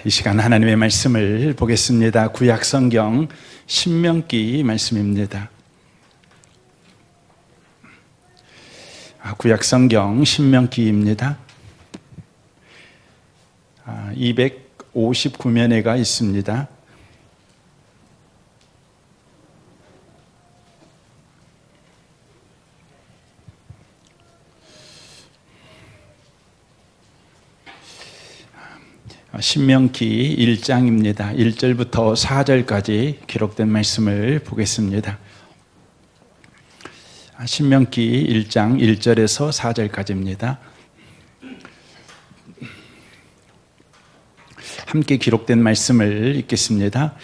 이 시간 하나님의 말씀을 보겠습니다. 구약성경 신명기 말씀입니다. 구약성경 신명기입니다. 259면에가 있습니다. 신명기 1장입니다. 1절부터 4절까지 기록된 말씀을 보겠습니다. 신명기 1장 1절에서 4절까지입니다. 함께 기록된 말씀을 읽겠습니다.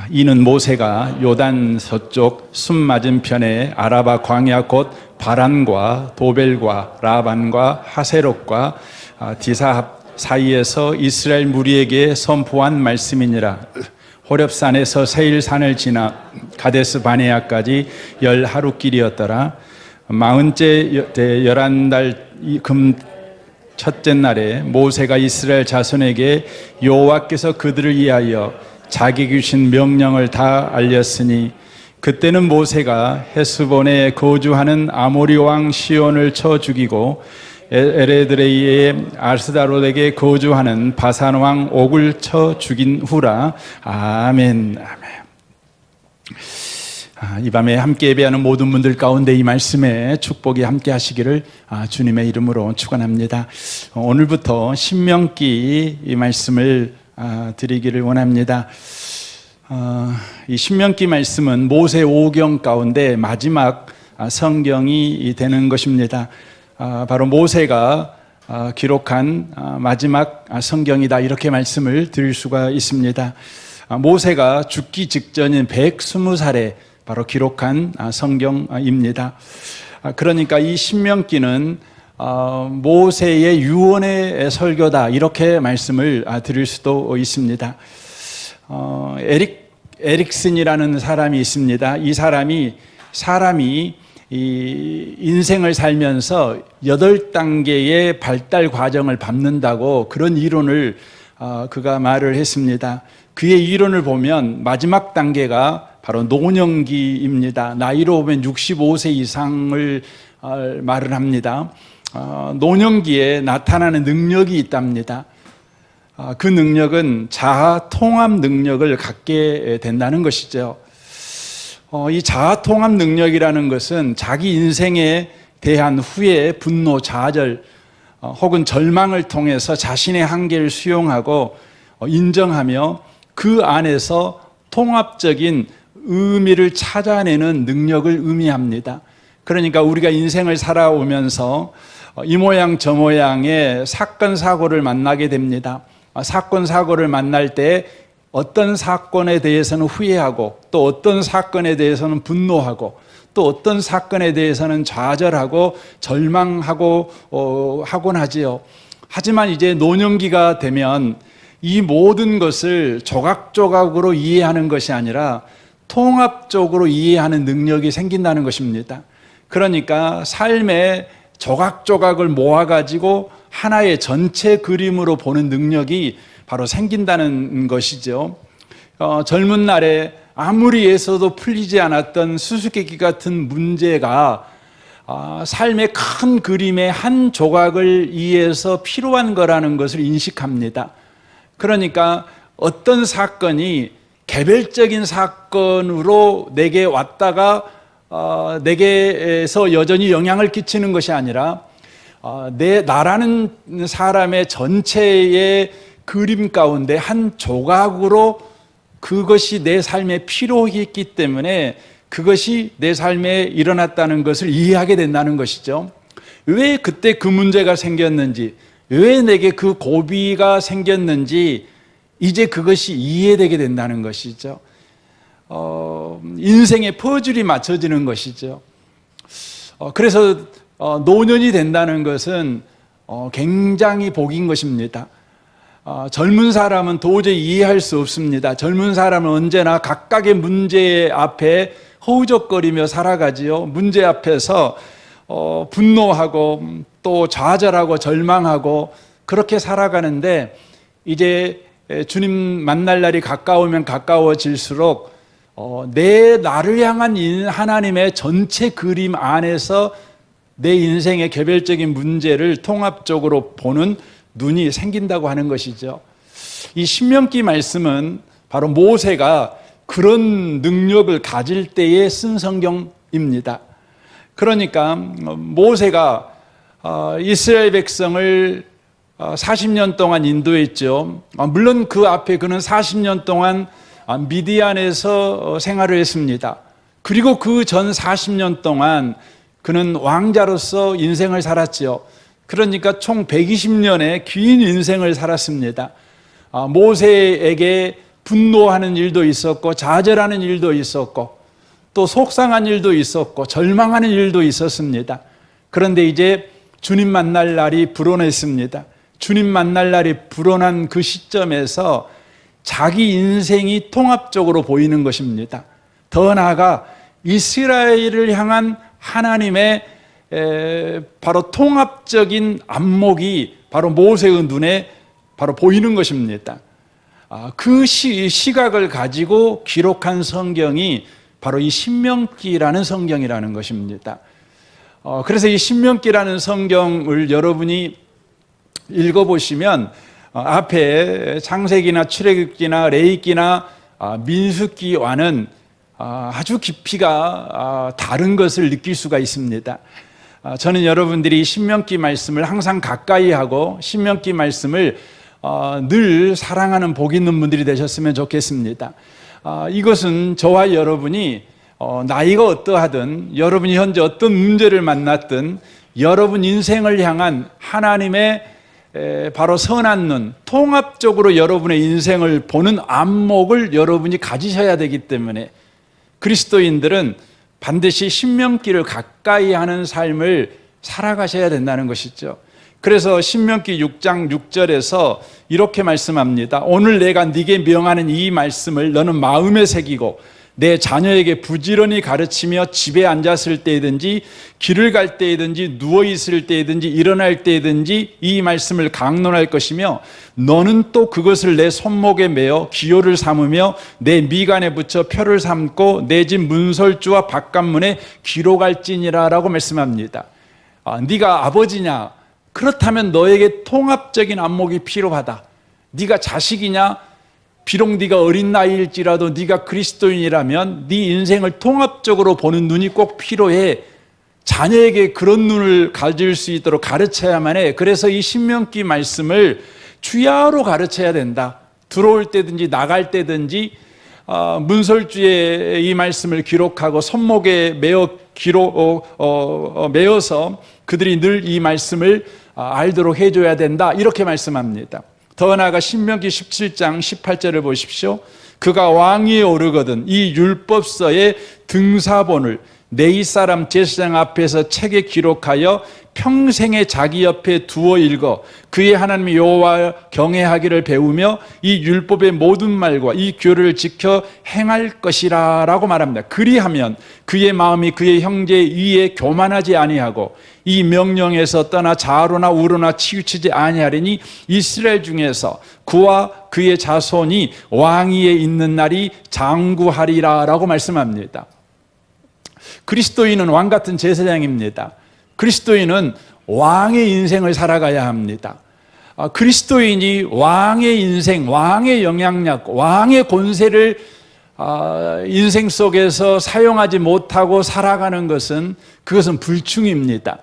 이는 모세가 요단 서쪽 숨 맞은편에 아라바 광야 곧 바란과 도벨과 라반과 하세롯과 디사합 사이에서 이스라엘 무리에게 선포한 말씀이니라. 호렙산에서 세일산을 지나 가데스 바네아까지 10하루길이었더라. 40째 11달 금 첫째 날에 모세가 이스라엘 자손에게 여호와께서 그들을 위하여 자기 주신 명령을 다 알렸으니 그때는 모세가 헤스본에 거주하는 아모리 왕 시온을 쳐 죽이고 에레드레이의 아스다롯에게 거주하는 바산 왕 옥을 쳐 죽인 후라. 아멘. 이 밤에 함께 예배하는 모든 분들 가운데 이 말씀에 축복이 함께 하시기를 주님의 이름으로 축원합니다. 오늘부터 신명기 이 말씀을 드리기를 원합니다. 이 신명기 말씀은 모세 오경 가운데 마지막 성경이 되는 것입니다. 바로 모세가 기록한 마지막 성경이다, 이렇게 말씀을 드릴 수가 있습니다. 모세가 죽기 직전인 120살에 바로 기록한 성경입니다. 그러니까 이 신명기는 모세의 유언의 설교다, 이렇게 말씀을 드릴 수도 있습니다. 에릭슨이라는 사람이 있습니다. 이 사람이 이 인생을 살면서 8단계의 발달 과정을 밟는다고 그런 이론을 그가 말을 했습니다. 그의 이론을 보면 마지막 단계가 바로 노년기입니다. 나이로 보면 65세 이상을 말을 합니다. 노년기에 나타나는 능력이 있답니다. 그 능력은 자아 통합 능력을 갖게 된다는 것이죠. 이 자아 통합 능력이라는 것은 자기 인생에 대한 후회, 분노, 좌절 혹은 절망을 통해서 자신의 한계를 수용하고 인정하며 그 안에서 통합적인 의미를 찾아내는 능력을 의미합니다. 그러니까 우리가 인생을 살아오면서 이 모양 저 모양의 사건 사고를 만나게 됩니다. 사건 사고를 만날 때 어떤 사건에 대해서는 후회하고, 또 어떤 사건에 대해서는 분노하고, 또 어떤 사건에 대해서는 좌절하고 절망하고 하곤 하지요. 하지만 이제 노년기가 되면 이 모든 것을 조각조각으로 이해하는 것이 아니라 통합적으로 이해하는 능력이 생긴다는 것입니다. 그러니까 삶의 조각조각을 모아가지고 하나의 전체 그림으로 보는 능력이 바로 생긴다는 것이죠. 젊은 날에 아무리 애써도 풀리지 않았던 수수께끼 같은 문제가 삶의 큰 그림의 한 조각을 이해해서 필요한 거라는 것을 인식합니다. 그러니까 어떤 사건이 개별적인 사건으로 내게 왔다가 내게에서 여전히 영향을 끼치는 것이 아니라 나라는 사람의 전체의 그림 가운데 한 조각으로 그것이 내 삶에 필요했기 때문에 그것이 내 삶에 일어났다는 것을 이해하게 된다는 것이죠. 왜 그때 그 문제가 생겼는지, 왜 내게 그 고비가 생겼는지 이제 그것이 이해되게 된다는 것이죠. 인생의 퍼즐이 맞춰지는 것이죠. 그래서 노년이 된다는 것은 굉장히 복인 것입니다. 젊은 사람은 도저히 이해할 수 없습니다. 젊은 사람은 언제나 각각의 문제 앞에 허우적거리며 살아가지요. 문제 앞에서 분노하고 또 좌절하고 절망하고 그렇게 살아가는데, 이제 주님 만날 날이 가까우면 가까워질수록 내 나를 향한 하나님의 전체 그림 안에서 내 인생의 개별적인 문제를 통합적으로 보는 눈이 생긴다고 하는 것이죠. 이 신명기 말씀은 바로 모세가 그런 능력을 가질 때에 쓴 성경입니다. 그러니까 모세가 이스라엘 백성을 40년 동안 인도했죠. 물론 그 앞에 그는 40년 동안 미디안에서 생활을 했습니다. 그리고 그 전 40년 동안 그는 왕자로서 인생을 살았죠. 그러니까 총 120년의 긴 인생을 살았습니다. 모세에게 분노하는 일도 있었고 좌절하는 일도 있었고 또 속상한 일도 있었고 절망하는 일도 있었습니다. 그런데 이제 주님 만날 날이 불어났습니다. 주님 만날 날이 불어난 그 시점에서 자기 인생이 통합적으로 보이는 것입니다. 더 나아가 이스라엘을 향한 하나님의 바로 통합적인 안목이 바로 모세의 눈에 바로 보이는 것입니다. 그 시각을 가지고 기록한 성경이 바로 이 신명기라는 성경이라는 것입니다. 그래서 이 신명기라는 성경을 여러분이 읽어보시면 앞에 창세기나 출애굽기나 레위기나 민수기와는 아주 깊이가 다른 것을 느낄 수가 있습니다. 저는 여러분들이 신명기 말씀을 항상 가까이 하고 신명기 말씀을 늘 사랑하는 복 있는 분들이 되셨으면 좋겠습니다. 이것은 저와 여러분이 나이가 어떠하든 여러분이 현재 어떤 문제를 만났든 여러분 인생을 향한 하나님의 바로 선한 눈, 통합적으로 여러분의 인생을 보는 안목을 여러분이 가지셔야 되기 때문에 그리스도인들은 반드시 신명기를 가까이 하는 삶을 살아가셔야 된다는 것이죠. 그래서 신명기 6장 6절에서 이렇게 말씀합니다. 오늘 내가 네게 명하는 이 말씀을 너는 마음에 새기고 내 자녀에게 부지런히 가르치며 집에 앉았을 때이든지 길을 갈 때이든지 누워있을 때이든지 일어날 때이든지 이 말씀을 강론할 것이며 너는 또 그것을 내 손목에 매어 기호를 삼으며 내 미간에 붙여 표를 삼고 내 집 문설주와 바깥문에 기록할지니라 라고 말씀합니다. 네가 아버지냐? 그렇다면 너에게 통합적인 안목이 필요하다. 네가 자식이냐? 비록 네가 어린 나이일지라도 네가 그리스도인이라면 네 인생을 통합적으로 보는 눈이 꼭 필요해. 자녀에게 그런 눈을 가질 수 있도록 가르쳐야만 해. 그래서 이 신명기 말씀을 주야로 가르쳐야 된다. 들어올 때든지 나갈 때든지 문설주에 이 말씀을 기록하고 손목에 메어서 그들이 늘 이 말씀을 알도록 해줘야 된다. 이렇게 말씀합니다. 더 나아가 신명기 17장 18절을 보십시오. 그가 왕위에 오르거든 이 율법서의 등사본을 내 이사람 제사장 앞에서 책에 기록하여 평생에 자기 옆에 두어 읽어 그의 하나님 여호와 경외하기를 배우며 이 율법의 모든 말과 이 규례를 지켜 행할 것이라 라고 말합니다. 그리하면 그의 마음이 그의 형제 위에 교만하지 아니하고 이 명령에서 떠나 좌로나 우로나 치우치지 아니하리니 이스라엘 중에서 그와 그의 자손이 왕위에 있는 날이 장구하리라 라고 말씀합니다. 그리스도인은 왕 같은 제사장입니다. 그리스도인은 왕의 인생을 살아가야 합니다. 그리스도인이 왕의 인생, 왕의 영향력, 왕의 권세를 인생 속에서 사용하지 못하고 살아가는 것은 그것은 불충입니다.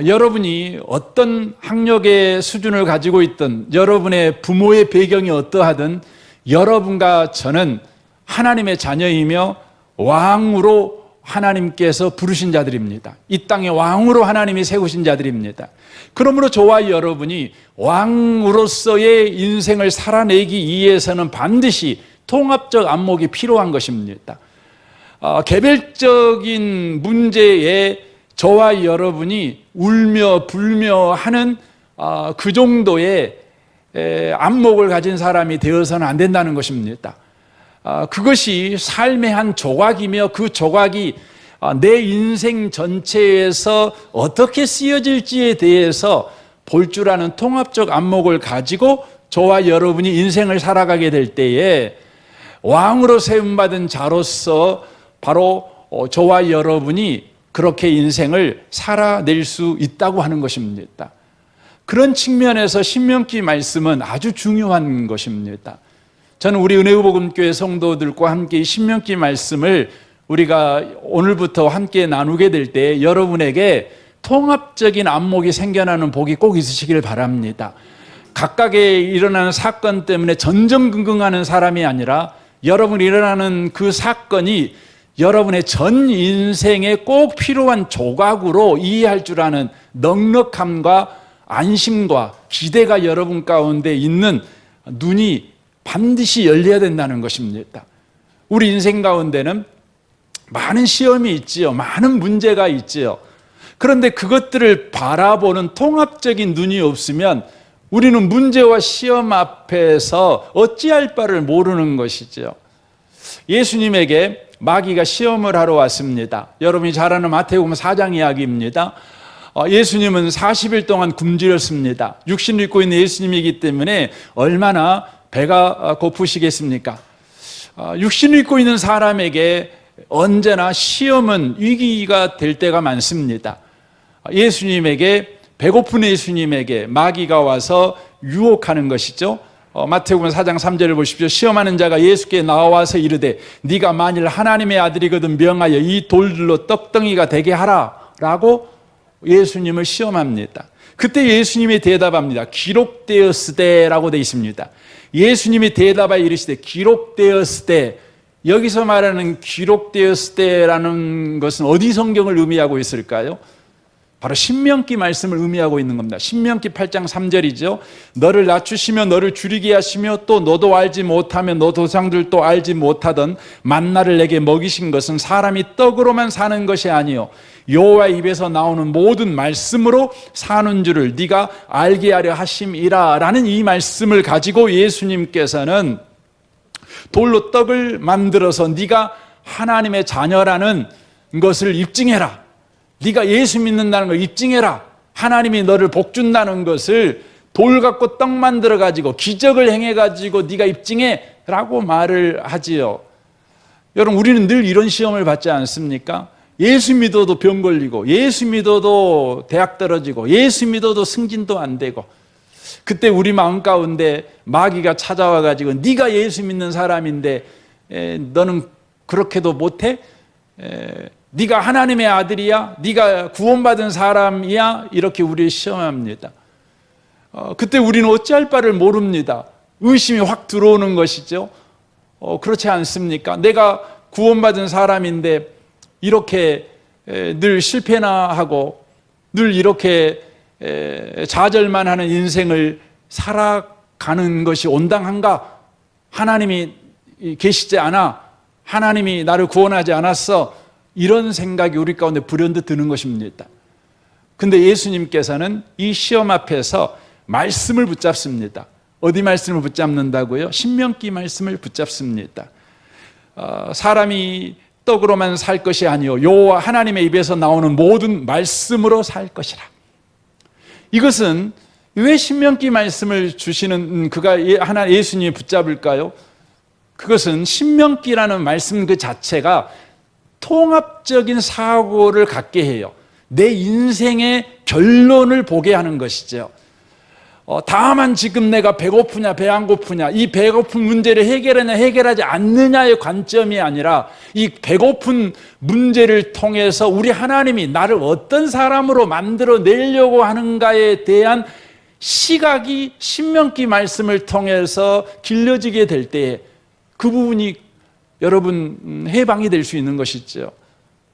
여러분이 어떤 학력의 수준을 가지고 있든 여러분의 부모의 배경이 어떠하든 여러분과 저는 하나님의 자녀이며 왕으로 하나님께서 부르신 자들입니다. 이 땅에 왕으로 하나님이 세우신 자들입니다. 그러므로 저와 여러분이 왕으로서의 인생을 살아내기 위해서는 반드시 통합적 안목이 필요한 것입니다. 개별적인 문제에 저와 여러분이 울며 불며 하는 그 정도의 안목을 가진 사람이 되어서는 안 된다는 것입니다. 그것이 삶의 한 조각이며 그 조각이 내 인생 전체에서 어떻게 쓰여질지에 대해서 볼 줄 아는 통합적 안목을 가지고 저와 여러분이 인생을 살아가게 될 때에 왕으로 세움받은 자로서 바로 저와 여러분이 그렇게 인생을 살아낼 수 있다고 하는 것입니다. 그런 측면에서 신명기 말씀은 아주 중요한 것입니다. 저는 우리 은혜의복음교회 성도들과 함께 이 신명기 말씀을 우리가 오늘부터 함께 나누게 될 때 여러분에게 통합적인 안목이 생겨나는 복이 꼭 있으시길 바랍니다. 각각의 일어나는 사건 때문에 전전긍긍하는 사람이 아니라 여러분이 일어나는 그 사건이 여러분의 전 인생에 꼭 필요한 조각으로 이해할 줄 아는 넉넉함과 안심과 기대가 여러분 가운데 있는 눈이 반드시 열려야 된다는 것입니다. 우리 인생 가운데는 많은 시험이 있지요. 많은 문제가 있지요. 그런데 그것들을 바라보는 통합적인 눈이 없으면 우리는 문제와 시험 앞에서 어찌할 바를 모르는 것이죠. 예수님에게 마귀가 시험을 하러 왔습니다. 여러분이 잘 아는 마태복음 4장 이야기입니다. 예수님은 40일 동안 굶주렸습니다. 육신을 입고 있는 예수님이기 때문에 얼마나 배가 고프시겠습니까? 육신을 입고 있는 사람에게 언제나 시험은 위기가 될 때가 많습니다. 예수님에게, 배고픈 예수님에게 마귀가 와서 유혹하는 것이죠. 마태복음 4장 3절을 보십시오. 시험하는 자가 예수께 나와서 이르되 네가 만일 하나님의 아들이거든 명하여 이 돌들로 떡덩이가 되게 하라 라고 예수님을 시험합니다. 그때 예수님이 대답합니다. 기록되었으되 라고 되어 있습니다. 예수님이 대답하여 이르시되 기록되었으되, 여기서 말하는 기록되었으되라는 것은 어디 성경을 의미하고 있을까요? 바로 신명기 말씀을 의미하고 있는 겁니다. 신명기 8장 3절이죠. 너를 낮추시며 너를 줄이게 하시며 또 너도 알지 못하며 너 조상들도 알지 못하던 만나를 내게 먹이신 것은 사람이 떡으로만 사는 것이 아니요 여호와 입에서 나오는 모든 말씀으로 사는 줄을 네가 알게 하려 하심이라 라는 이 말씀을 가지고 예수님께서는 돌로 떡을 만들어서 네가 하나님의 자녀라는 것을 입증해라. 네가 예수 믿는다는 걸 입증해라. 하나님이 너를 복준다는 것을 돌 갖고 떡 만들어 가지고 기적을 행해 가지고 네가 입증해 라고 말을 하지요. 여러분, 우리는 늘 이런 시험을 받지 않습니까? 예수 믿어도 병 걸리고, 예수 믿어도 대학 떨어지고, 예수 믿어도 승진도 안 되고, 그때 우리 마음 가운데 마귀가 찾아와 가지고 네가 예수 믿는 사람인데 너는 그렇게도 못해? 네가 하나님의 아들이야? 네가 구원받은 사람이야? 이렇게 우리를 시험합니다. 그때 우리는 어찌할 바를 모릅니다. 의심이 확 들어오는 것이죠. 그렇지 않습니까? 내가 구원받은 사람인데 이렇게 늘 실패나 하고 늘 이렇게 좌절만 하는 인생을 살아가는 것이 온당한가? 하나님이 계시지 않아? 하나님이 나를 구원하지 않았어? 이런 생각이 우리 가운데 불현듯 드는 것입니다. 근데 예수님께서는 이 시험 앞에서 말씀을 붙잡습니다. 어디 말씀을 붙잡는다고요? 신명기 말씀을 붙잡습니다. 사람이 떡으로만 살 것이 아니요 여호와 하나님의 입에서 나오는 모든 말씀으로 살 것이라. 이것은 왜 신명기 말씀을 주시는 그가 하나 예수님이 붙잡을까요? 그것은 신명기라는 말씀 그 자체가 통합적인 사고를 갖게 해요. 내 인생의 결론을 보게 하는 것이죠. 다만 지금 내가 배고프냐 배 안 고프냐, 이 배고픈 문제를 해결하냐 해결하지 않느냐의 관점이 아니라 이 배고픈 문제를 통해서 우리 하나님이 나를 어떤 사람으로 만들어내려고 하는가에 대한 시각이 신명기 말씀을 통해서 길러지게 될 때에 그 부분이 여러분 해방이 될 수 있는 것이죠.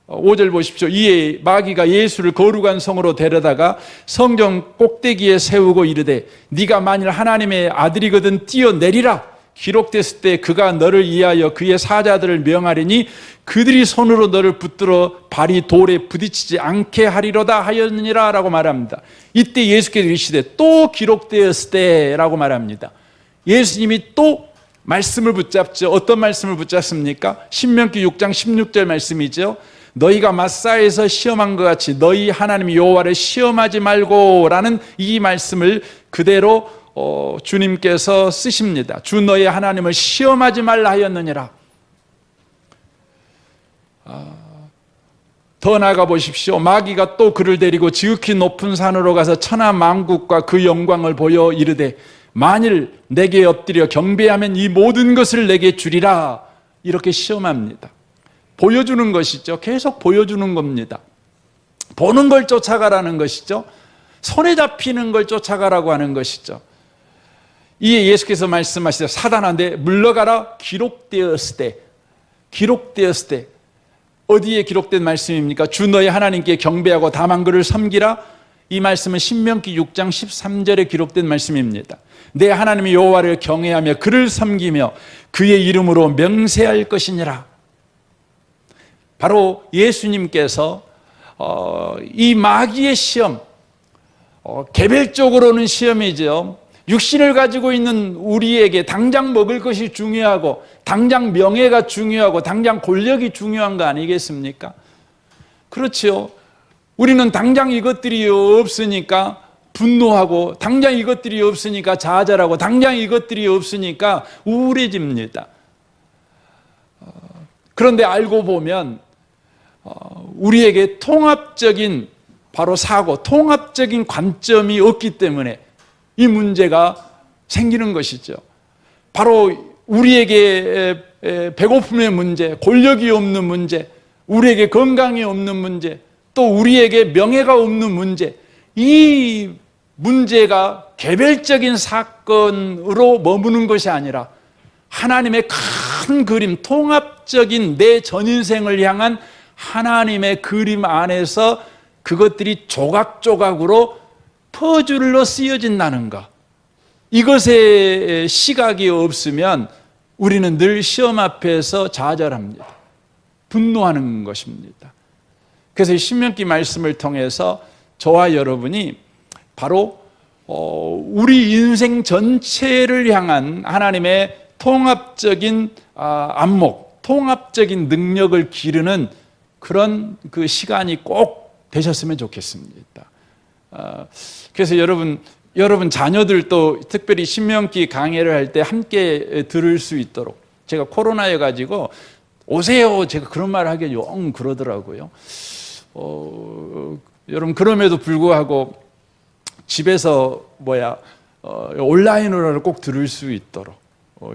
5절 보십시오. 이에 마귀가 예수를 거룩한 성으로 데려다가 성전 꼭대기에 세우고 이르되 네가 만일 하나님의 아들이거든 뛰어내리라. 기록됐을 때 그가 너를 위하여 그의 사자들을 명하리니 그들이 손으로 너를 붙들어 발이 돌에 부딪히지 않게 하리로다 하였느니라 라고 말합니다. 이때 예수께서 이르시되 또 기록되었을 때 라고 말합니다. 예수님이 또 말씀을 붙잡죠. 어떤 말씀을 붙잡습니까? 신명기 6장 16절 말씀이죠. 너희가 마사에서 시험한 것 같이 너희 하나님 여호와를 시험하지 말고 라는 이 말씀을 그대로 주님께서 쓰십니다. 주 너의 하나님을 시험하지 말라 하였느니라. 더 나아가 보십시오. 마귀가 또 그를 데리고 지극히 높은 산으로 가서 천하 만국과 그 영광을 보여 이르되 만일 내게 엎드려 경배하면 이 모든 것을 내게 주리라. 이렇게 시험합니다. 보여주는 것이죠. 계속 보여주는 겁니다. 보는 걸 쫓아가라는 것이죠. 손에 잡히는 걸 쫓아가라고 하는 것이죠. 이에 예수께서 말씀하시되 사단아 내 물러가라. 기록되었을 때 어디에 기록된 말씀입니까? 주 너의 하나님께 경배하고 다만 그를 섬기라. 이 말씀은 신명기 6장 13절에 기록된 말씀입니다. 내 하나님의 여호와를 경외하며 그를 섬기며 그의 이름으로 명세할 것이니라. 바로 예수님께서 이 마귀의 시험, 개별적으로는 시험이죠. 육신을 가지고 있는 우리에게 당장 먹을 것이 중요하고 당장 명예가 중요하고 당장 권력이 중요한 거 아니겠습니까? 그렇죠. 우리는 당장 이것들이 없으니까 분노하고 당장 이것들이 없으니까 좌절하고 당장 이것들이 없으니까 우울해집니다. 그런데 알고 보면 우리에게 통합적인 바로 사고, 통합적인 관점이 없기 때문에 이 문제가 생기는 것이죠. 바로 우리에게 배고픔의 문제, 권력이 없는 문제, 우리에게 건강이 없는 문제, 또 우리에게 명예가 없는 문제, 이 문제가 개별적인 사건으로 머무는 것이 아니라 하나님의 큰 그림, 통합적인 내 전인생을 향한 하나님의 그림 안에서 그것들이 조각조각으로 퍼즐로 쓰여진다는 것. 이것에 시각이 없으면 우리는 늘 시험 앞에서 좌절합니다. 분노하는 것입니다. 그래서 신명기 말씀을 통해서 저와 여러분이 바로 우리 인생 전체를 향한 하나님의 통합적인 안목, 통합적인 능력을 기르는 그런 그 시간이 꼭 되셨으면 좋겠습니다. 그래서 여러분 자녀들도 특별히 신명기 강해를 할 때 함께 들을 수 있도록, 제가 코로나여 가지고 오세요 제가 그런 말 하기가 영 그러더라고요. 여러분 그럼에도 불구하고 집에서 온라인으로 꼭 들을 수 있도록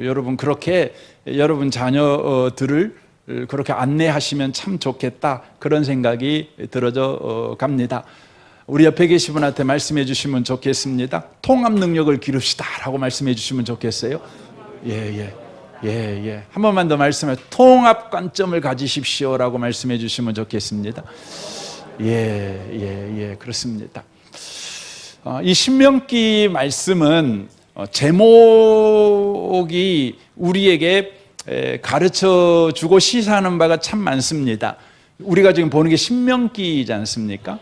여러분 그렇게 여러분 자녀들을 그렇게 안내하시면 참 좋겠다, 그런 생각이 들어져 갑니다. 우리 옆에 계신 분한테 말씀해 주시면 좋겠습니다. 통합 능력을 기릅시다 라고 말씀해 주시면 좋겠어요. 한 번만 더 말씀해, 통합 관점을 가지십시오 라고 말씀해 주시면 좋겠습니다. 그렇습니다. 이 신명기 말씀은 제목이 우리에게 가르쳐 주고 시사하는 바가 참 많습니다. 우리가 지금 보는 게 신명기이지 않습니까?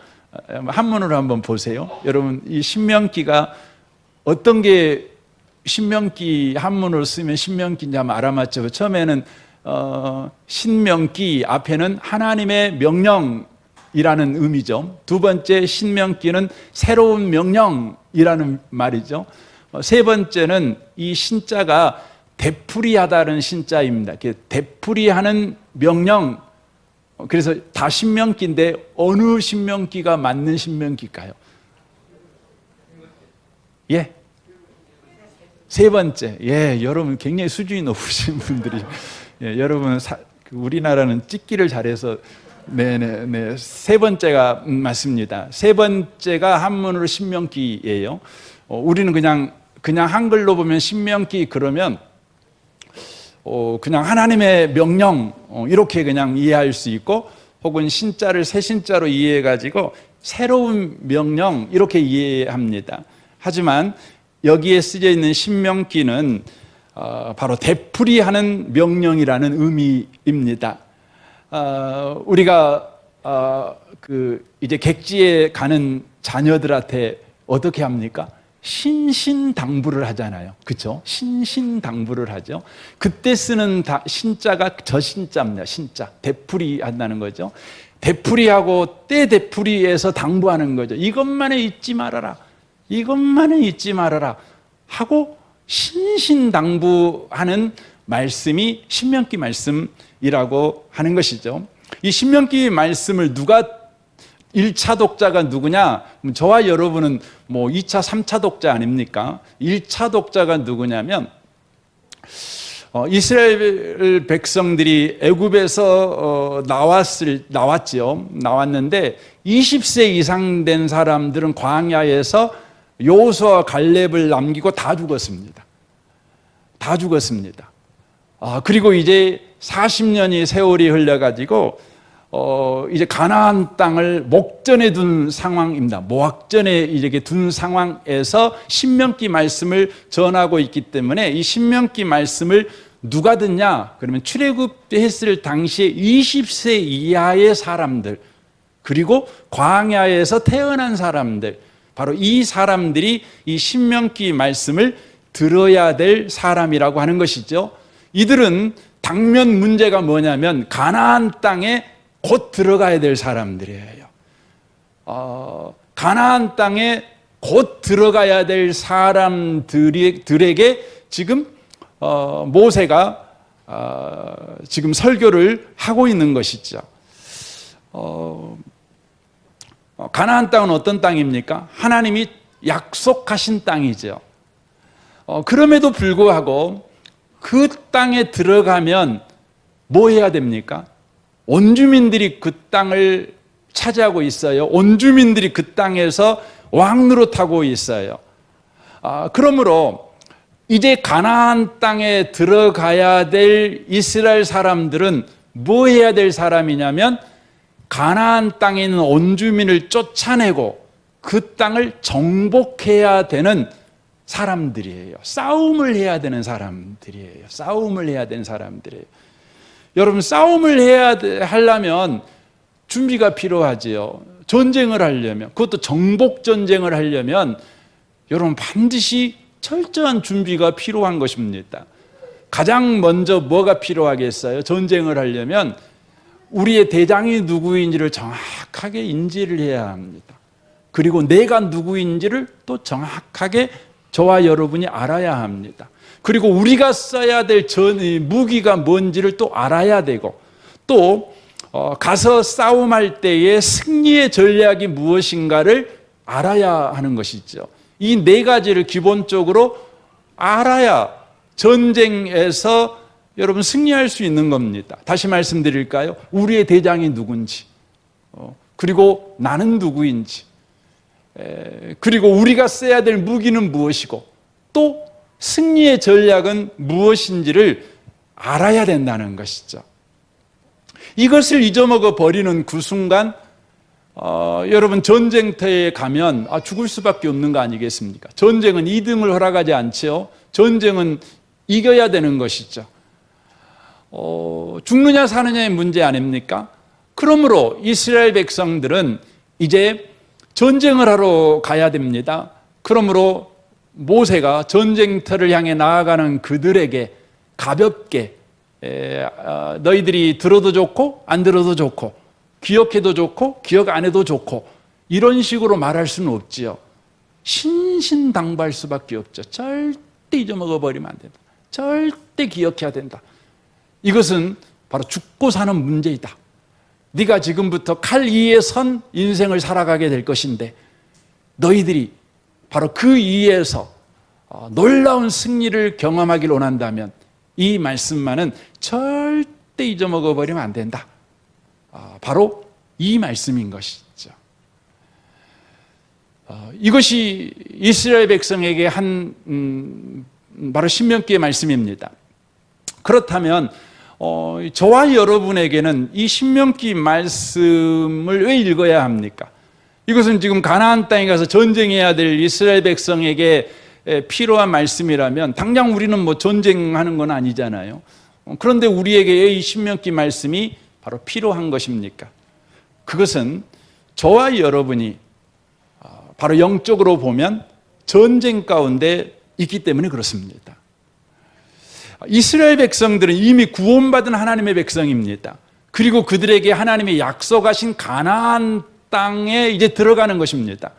한문으로 한번 보세요. 여러분 이 신명기가 어떤 게 신명기 한문으로 쓰면 신명기인지 한번 알아맞죠. 처음에는 신명기 앞에는 하나님의 명령이라는 의미죠. 두 번째 신명기는 새로운 명령이라는 말이죠. 세 번째는 이 신자가 되풀이하다는 신자입니다. 되풀이하는 명령. 그래서 다 신명기인데 어느 신명기가 맞는 신명기일까요? 세 번째. 여러분 굉장히 수준이 높으신 분들이. 여러분 우리나라는 찍기를 잘해서 세 번째가 맞습니다. 세 번째가 한문으로 신명기예요. 우리는 그냥 한글로 보면 신명기 그러면 그냥 하나님의 명령 이렇게 그냥 이해할 수 있고, 혹은 신자를 새 신자로 이해해가지고 새로운 명령 이렇게 이해합니다. 하지만 여기에 쓰여 있는 신명기는 바로 되풀이하는 명령이라는 의미입니다. 우리가 이제 객지에 가는 자녀들한테 어떻게 합니까? 신신당부를 하잖아요. 그렇죠? 신신당부를 하죠. 그때 쓰는 신자가 저 신자입니다. 신자. 되풀이 한다는 거죠. 되풀이하고 때 되풀이해서 당부하는 거죠. 이것만에 잊지 말아라. 이것만은 잊지 말아라. 하고 신신당부하는 말씀이 신명기 말씀이라고 하는 것이죠. 이 신명기 말씀을 누가 1차 독자가 누구냐? 저와 여러분은 뭐 2차, 3차 독자 아닙니까? 1차 독자가 누구냐면 이스라엘 백성들이 애굽에서 나왔는데 20세 이상 된 사람들은 광야에서 여호수아와 갈렙을 남기고 다 죽었습니다. 다 죽었습니다. 그리고 이제 40년이 세월이 흘러가지고 이제 가나안 땅을 목전에 둔 상황입니다. 모학전에 이렇게 둔 상황에서 신명기 말씀을 전하고 있기 때문에 이 신명기 말씀을 누가 듣냐? 그러면 출애굽했을 당시에 20세 이하의 사람들, 그리고 광야에서 태어난 사람들, 바로 이 사람들이 이 신명기 말씀을 들어야 될 사람이라고 하는 것이죠. 이들은 당면 문제가 뭐냐면 가나안 땅에 곧 들어가야 될 사람들이에요. 가나안 땅에 곧 들어가야 될 사람들에게 지금 모세가 지금 설교를 하고 있는 것이죠. 가나안 땅은 어떤 땅입니까? 하나님이 약속하신 땅이죠. 그럼에도 불구하고 그 땅에 들어가면 뭐 해야 됩니까? 원주민들이 그 땅을 차지하고 있어요. 원주민들이 그 땅에서 왕노릇하고 있어요. 그러므로 이제 가나안 땅에 들어가야 될 이스라엘 사람들은 뭐 해야 될 사람이냐면 가나안 땅에 있는 원주민을 쫓아내고 그 땅을 정복해야 되는 사람들이에요. 싸움을 해야 되는 사람들이에요. 싸움을 해야 되는 사람들이에요. 여러분, 싸움을 하려면 준비가 필요하지요. 전쟁을 하려면, 그것도 정복 전쟁을 하려면 여러분 반드시 철저한 준비가 필요한 것입니다. 가장 먼저 뭐가 필요하겠어요? 전쟁을 하려면 우리의 대장이 누구인지를 정확하게 인지를 해야 합니다. 그리고 내가 누구인지를 또 정확하게 저와 여러분이 알아야 합니다. 그리고 우리가 써야 될 무기가 뭔지를 또 알아야 되고, 또 가서 싸움할 때의 승리의 전략이 무엇인가를 알아야 하는 것이죠. 이 네 가지를 기본적으로 알아야 전쟁에서 여러분 승리할 수 있는 겁니다. 다시 말씀드릴까요? 우리의 대장이 누군지, 그리고 나는 누구인지, 그리고 우리가 써야 될 무기는 무엇이고, 또 승리의 전략은 무엇인지를 알아야 된다는 것이죠. 이것을 잊어먹어 버리는 그 순간 여러분 전쟁터에 가면 죽을 수밖에 없는 거 아니겠습니까? 전쟁은 2등을 허락하지 않죠. 전쟁은 이겨야 되는 것이죠. 죽느냐 사느냐의 문제 아닙니까? 그러므로 이스라엘 백성들은 이제 전쟁을 하러 가야 됩니다. 그러므로 모세가 전쟁터를 향해 나아가는 그들에게 가볍게 너희들이 들어도 좋고 안 들어도 좋고 기억해도 좋고 기억 안 해도 좋고 이런 식으로 말할 수는 없지요. 신신당부할 수밖에 없죠. 절대 잊어먹어버리면 안 된다. 절대 기억해야 된다. 이것은 바로 죽고 사는 문제이다. 네가 지금부터 칼 위에 선 인생을 살아가게 될 것인데 너희들이 바로 그 위에서 놀라운 승리를 경험하길 원한다면 이 말씀만은 절대 잊어먹어버리면 안 된다. 바로 이 말씀인 것이죠. 이것이 이스라엘 백성에게 한 바로 신명기의 말씀입니다. 그렇다면 저와 여러분에게는 이 신명기 말씀을 왜 읽어야 합니까? 이것은 지금 가나안 땅에 가서 전쟁해야 될 이스라엘 백성에게 필요한 말씀이라면 당장 우리는 뭐 전쟁하는 건 아니잖아요. 그런데 우리에게 이 신명기 말씀이 바로 필요한 것입니까? 그것은 저와 여러분이 바로 영적으로 보면 전쟁 가운데 있기 때문에 그렇습니다. 이스라엘 백성들은 이미 구원받은 하나님의 백성입니다. 그리고 그들에게 하나님의 약속하신 가나안 땅에 이제 들어가는 것입니다.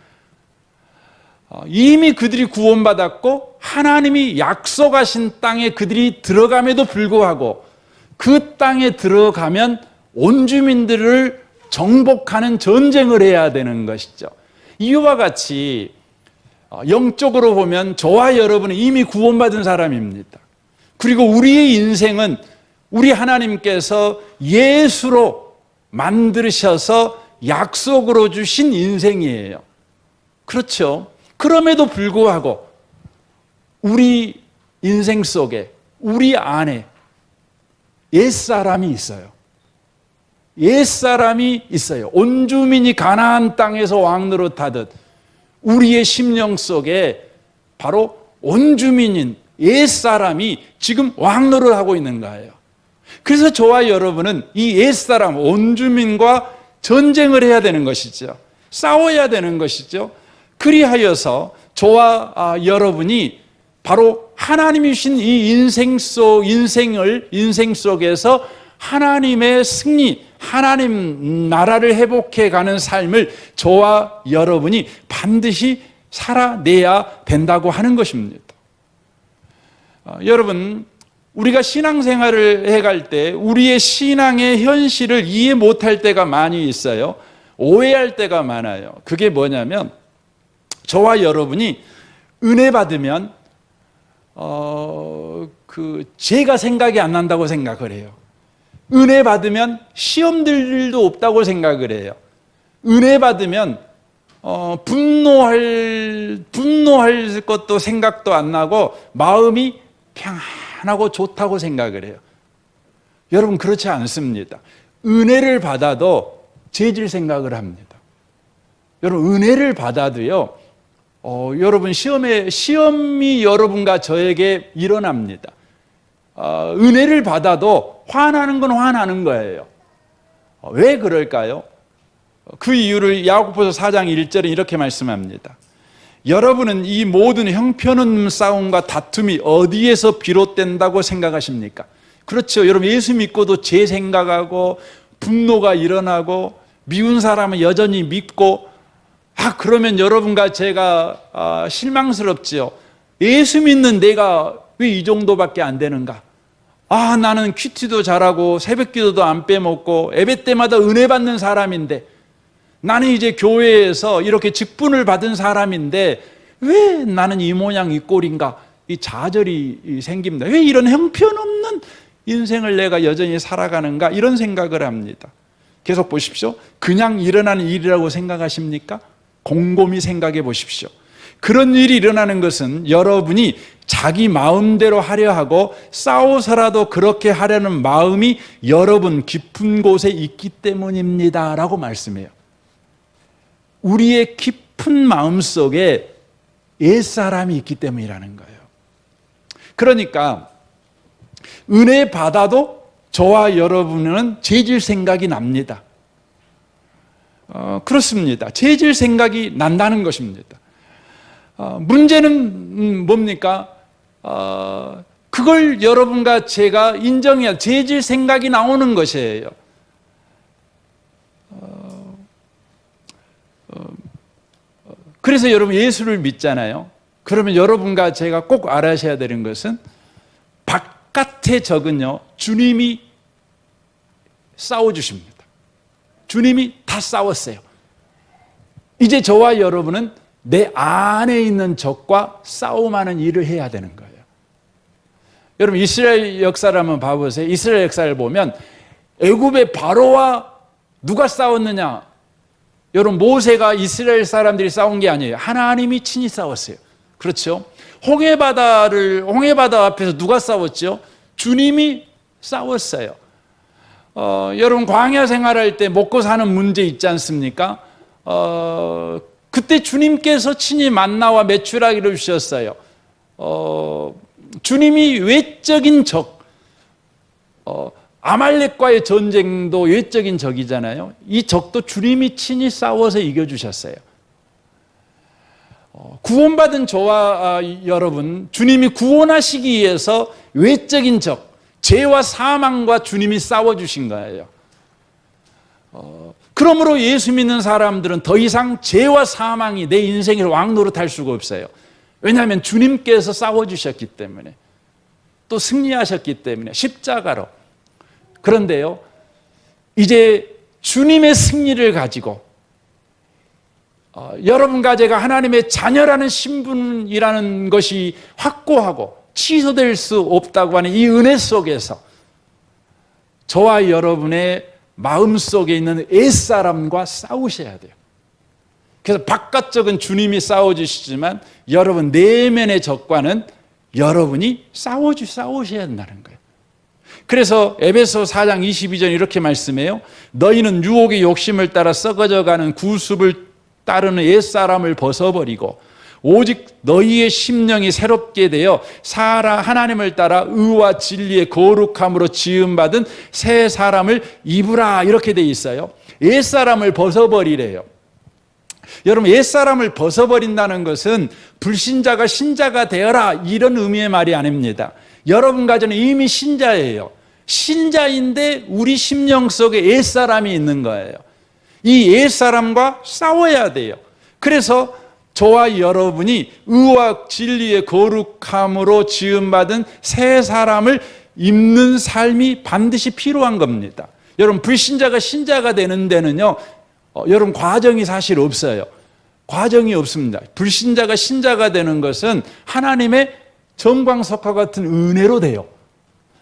이미 그들이 구원받았고 하나님이 약속하신 땅에 그들이 들어감에도 불구하고 그 땅에 들어가면 온 주민들을 정복하는 전쟁을 해야 되는 것이죠. 이와 같이 영적으로 보면 저와 여러분은 이미 구원받은 사람입니다. 그리고 우리의 인생은 우리 하나님께서 예수로 만드셔서 약속으로 주신 인생이에요. 그렇죠. 그럼에도 불구하고 우리 인생 속에 우리 안에 옛사람이 있어요. 옛사람이 있어요. 온 주민이 가나안 땅에서 왕노릇하듯 우리의 심령 속에 바로 온 주민인 옛사람이 지금 왕노릇하고 있는 거예요. 그래서 저와 여러분은 이 옛사람 온 주민과 전쟁을 해야 되는 것이죠. 싸워야 되는 것이죠. 그리하여서 저와 여러분이 바로 하나님이 주신 이 인생 속에서 하나님의 승리, 하나님 나라를 회복해 가는 삶을 저와 여러분이 반드시 살아내야 된다고 하는 것입니다. 여러분, 우리가 신앙생활을 해갈 때 우리의 신앙의 현실을 이해 못할 때가 많이 있어요. 오해할 때가 많아요. 그게 뭐냐면 저와 여러분이 은혜 받으면 죄가 생각이 안 난다고 생각을 해요. 은혜 받으면 시험들도 없다고 생각을 해요. 은혜 받으면 분노할 것도 생각도 안 나고 마음이 평안하고 좋다고 생각을 해요. 여러분, 그렇지 않습니다. 은혜를 받아도 죄질 생각을 합니다. 여러분, 은혜를 받아도요, 여러분 시험이 여러분과 저에게 일어납니다. 은혜를 받아도 화나는 건 화나는 거예요. 왜 그럴까요? 그 이유를 야고보서 4장 1절에 이렇게 말씀합니다. 여러분은 이 모든 형편없는 싸움과 다툼이 어디에서 비롯된다고 생각하십니까? 그렇죠. 여러분, 예수 믿고도 죄 생각하고 분노가 일어나고 미운 사람은 여전히 믿고 그러면 여러분과 제가 실망스럽지요. 예수 믿는 내가 왜 이 정도밖에 안 되는가? 나는 큐티도 잘하고 새벽기도도 안 빼먹고 예배 때마다 은혜 받는 사람인데 나는 이제 교회에서 이렇게 직분을 받은 사람인데 왜 나는 이 모양 이 꼴인가? 이 좌절이 생깁니다. 왜 이런 형편없는 인생을 내가 여전히 살아가는가? 이런 생각을 합니다. 계속 보십시오. 그냥 일어나는 일이라고 생각하십니까? 곰곰이 생각해 보십시오. 그런 일이 일어나는 것은 여러분이 자기 마음대로 하려 하고 싸워서라도 그렇게 하려는 마음이 여러분 깊은 곳에 있기 때문입니다 라고 말씀해요. 우리의 깊은 마음 속에 옛사람이 있기 때문이라는 거예요. 그러니까 은혜 받아도 저와 여러분은 죄질 생각이 납니다. 그렇습니다. 죄질 생각이 난다는 것입니다. 문제는 뭡니까? 그걸 여러분과 제가 인정해야 죄질 생각이 나오는 것이에요. 그래서 여러분 예수를 믿잖아요. 그러면 여러분과 제가 꼭 알아셔야 되는 것은 바깥의 적은요, 주님이 싸워주십니다. 주님이 다 싸웠어요. 이제 저와 여러분은 내 안에 있는 적과 싸움하는 일을 해야 되는 거예요. 여러분, 이스라엘 역사를 한번 봐보세요. 이스라엘 역사를 보면 애굽의 바로와 누가 싸웠느냐? 여러분, 모세가 이스라엘 사람들이 싸운 게 아니에요. 하나님이 친히 싸웠어요. 그렇죠? 홍해바다 앞에서 누가 싸웠죠? 주님이 싸웠어요. 여러분, 광야 생활할 때 먹고 사는 문제 있지 않습니까? 그때 주님께서 친히 만나와 메추라기를 주셨어요. 주님이 외적인 적, 아말렉과의 전쟁도 외적인 적이잖아요. 이 적도 주님이 친히 싸워서 이겨주셨어요. 구원받은 저와 여러분, 주님이 구원하시기 위해서 외적인 적, 죄와 사망과 주님이 싸워주신 거예요. 그러므로 예수 믿는 사람들은 더 이상 죄와 사망이 내 인생을 왕노릇할 수가 없어요. 왜냐하면 주님께서 싸워주셨기 때문에, 또 승리하셨기 때문에, 십자가로. 그런데요, 이제 주님의 승리를 가지고 여러분과 제가 하나님의 자녀라는 신분이라는 것이 확고하고 취소될 수 없다고 하는 이 은혜 속에서 저와 여러분의 마음속에 있는 옛사람과 싸우셔야 돼요. 그래서 바깥쪽은 주님이 싸워주시지만 여러분 내면의 적과는 여러분이 싸우셔야 한다는 거예요. 그래서 에베소 4장 22절 이렇게 말씀해요. 너희는 유혹의 욕심을 따라 썩어져가는 구습을 따르는 옛사람을 벗어버리고 오직 너희의 심령이 새롭게 되어 하나님을 따라 의와 진리의 거룩함으로 지음받은 새 사람을 입으라, 이렇게 돼 있어요. 옛사람을 벗어버리래요. 여러분, 옛사람을 벗어버린다는 것은 불신자가 신자가 되어라, 이런 의미의 말이 아닙니다. 여러분과 저는 이미 신자예요. 신자인데 우리 심령 속에 옛사람이 있는 거예요. 이 옛사람과 싸워야 돼요. 그래서 저와 여러분이 의와 진리의 거룩함으로 지음받은 새 사람을 입는 삶이 반드시 필요한 겁니다. 여러분, 불신자가 신자가 되는 데는요, 여러분 과정이 사실 없어요. 과정이 없습니다. 불신자가 신자가 되는 것은 하나님의 정광석화 같은 은혜로 돼요.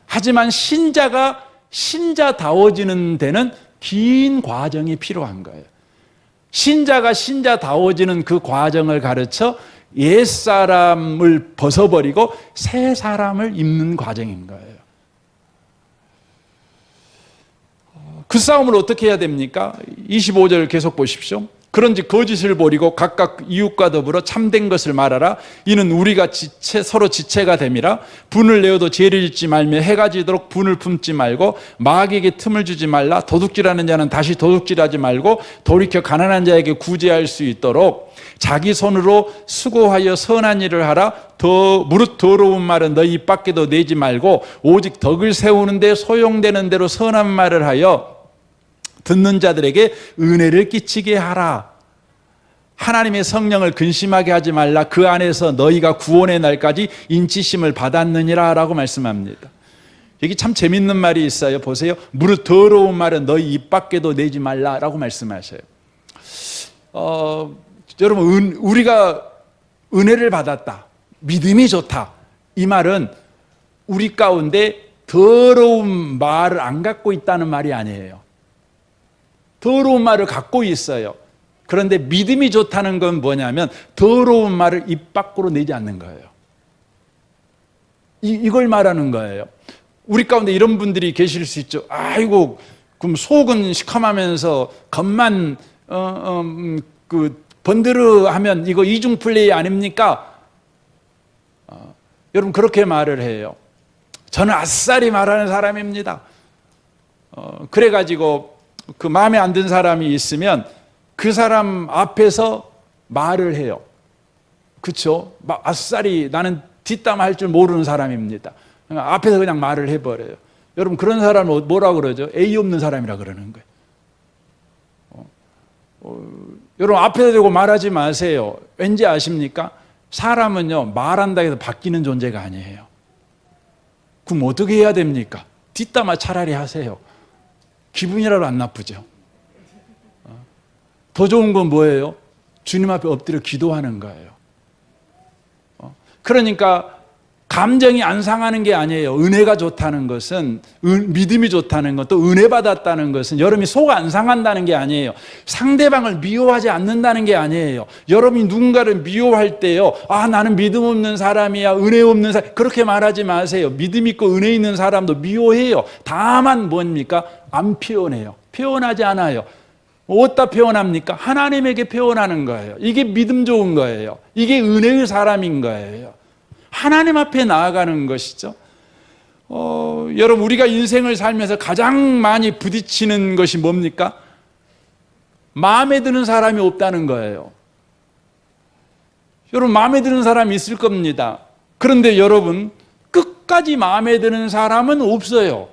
하지만 신자가 신자다워지는 데는 긴 과정이 필요한 거예요. 신자가 신자다워지는 그 과정을 가르쳐 옛사람을 벗어버리고 새 사람을 입는 과정인 거예요. 그 싸움을 어떻게 해야 됩니까? 25절 계속 보십시오. 그런즉 거짓을 버리고 각각 이웃과 더불어 참된 것을 말하라. 이는 우리가 서로 지체가 됨이라. 분을 내어도 죄를 짓지 말며 해가 지도록 분을 품지 말고 마귀에게 틈을 주지 말라. 도둑질하는 자는 다시 도둑질하지 말고 돌이켜 가난한 자에게 구제할 수 있도록 자기 손으로 수고하여 선한 일을 하라. 무릇 더러운 말은 너희 입 밖에도 내지 말고 오직 덕을 세우는데 소용되는 대로 선한 말을 하여 듣는 자들에게 은혜를 끼치게 하라. 하나님의 성령을 근심하게 하지 말라. 그 안에서 너희가 구원의 날까지 인치심을 받았느니라 라고 말씀합니다. 여기 참 재밌는 말이 있어요. 보세요. 무릇 더러운 말은 너희 입 밖에도 내지 말라 라고 말씀하셔요. 여러분, 우리가 은혜를 받았다, 믿음이 좋다, 이 말은 우리 가운데 더러운 말을 안 갖고 있다는 말이 아니에요. 더러운 말을 갖고 있어요. 그런데 믿음이 좋다는 건 뭐냐면 더러운 말을 입 밖으로 내지 않는 거예요. 이걸 말하는 거예요. 우리 가운데 이런 분들이 계실 수 있죠. 아이고, 그럼 속은 시커하면서 겉만 번드르하면 이거 이중 플레이 아닙니까? 여러분, 그렇게 말을 해요. 저는 아싸리 말하는 사람입니다. 그래가지고 그 마음에 안 든 사람이 있으면 그 사람 앞에서 말을 해요. 그렇죠? 아싸리 나는 뒷담 할 줄 모르는 사람입니다. 앞에서 그냥 말을 해버려요. 여러분, 그런 사람을 뭐라 그러죠? 예의 없는 사람이라 그러는 거예요. 여러분, 앞에서 대고 말하지 마세요. 왠지 아십니까? 사람은요, 말한다 해서 바뀌는 존재가 아니에요. 그럼 어떻게 해야 됩니까? 뒷담화 차라리 하세요. 기분이라도 안 나쁘죠. 더 좋은 건 뭐예요? 주님 앞에 엎드려 기도하는 거예요. 그러니까 감정이 안 상하는 게 아니에요. 은혜가 좋다는 것은, 믿음이 좋다는 것, 또 은혜 받았다는 것은 여러분이 속 안 상한다는 게 아니에요. 상대방을 미워하지 않는다는 게 아니에요. 여러분이 누군가를 미워할 때요, 아, 나는 믿음 없는 사람이야, 은혜 없는 사람, 그렇게 말하지 마세요. 믿음 있고 은혜 있는 사람도 미워해요. 다만 뭡니까? 안 표현해요. 표현하지 않아요. 어디다 표현합니까? 하나님에게 표현하는 거예요. 이게 믿음 좋은 거예요. 이게 은혜의 사람인 거예요. 하나님 앞에 나아가는 것이죠. 여러분, 우리가 인생을 살면서 가장 많이 부딪히는 것이 뭡니까? 마음에 드는 사람이 없다는 거예요. 여러분, 마음에 드는 사람이 있을 겁니다. 그런데 여러분, 끝까지 마음에 드는 사람은 없어요.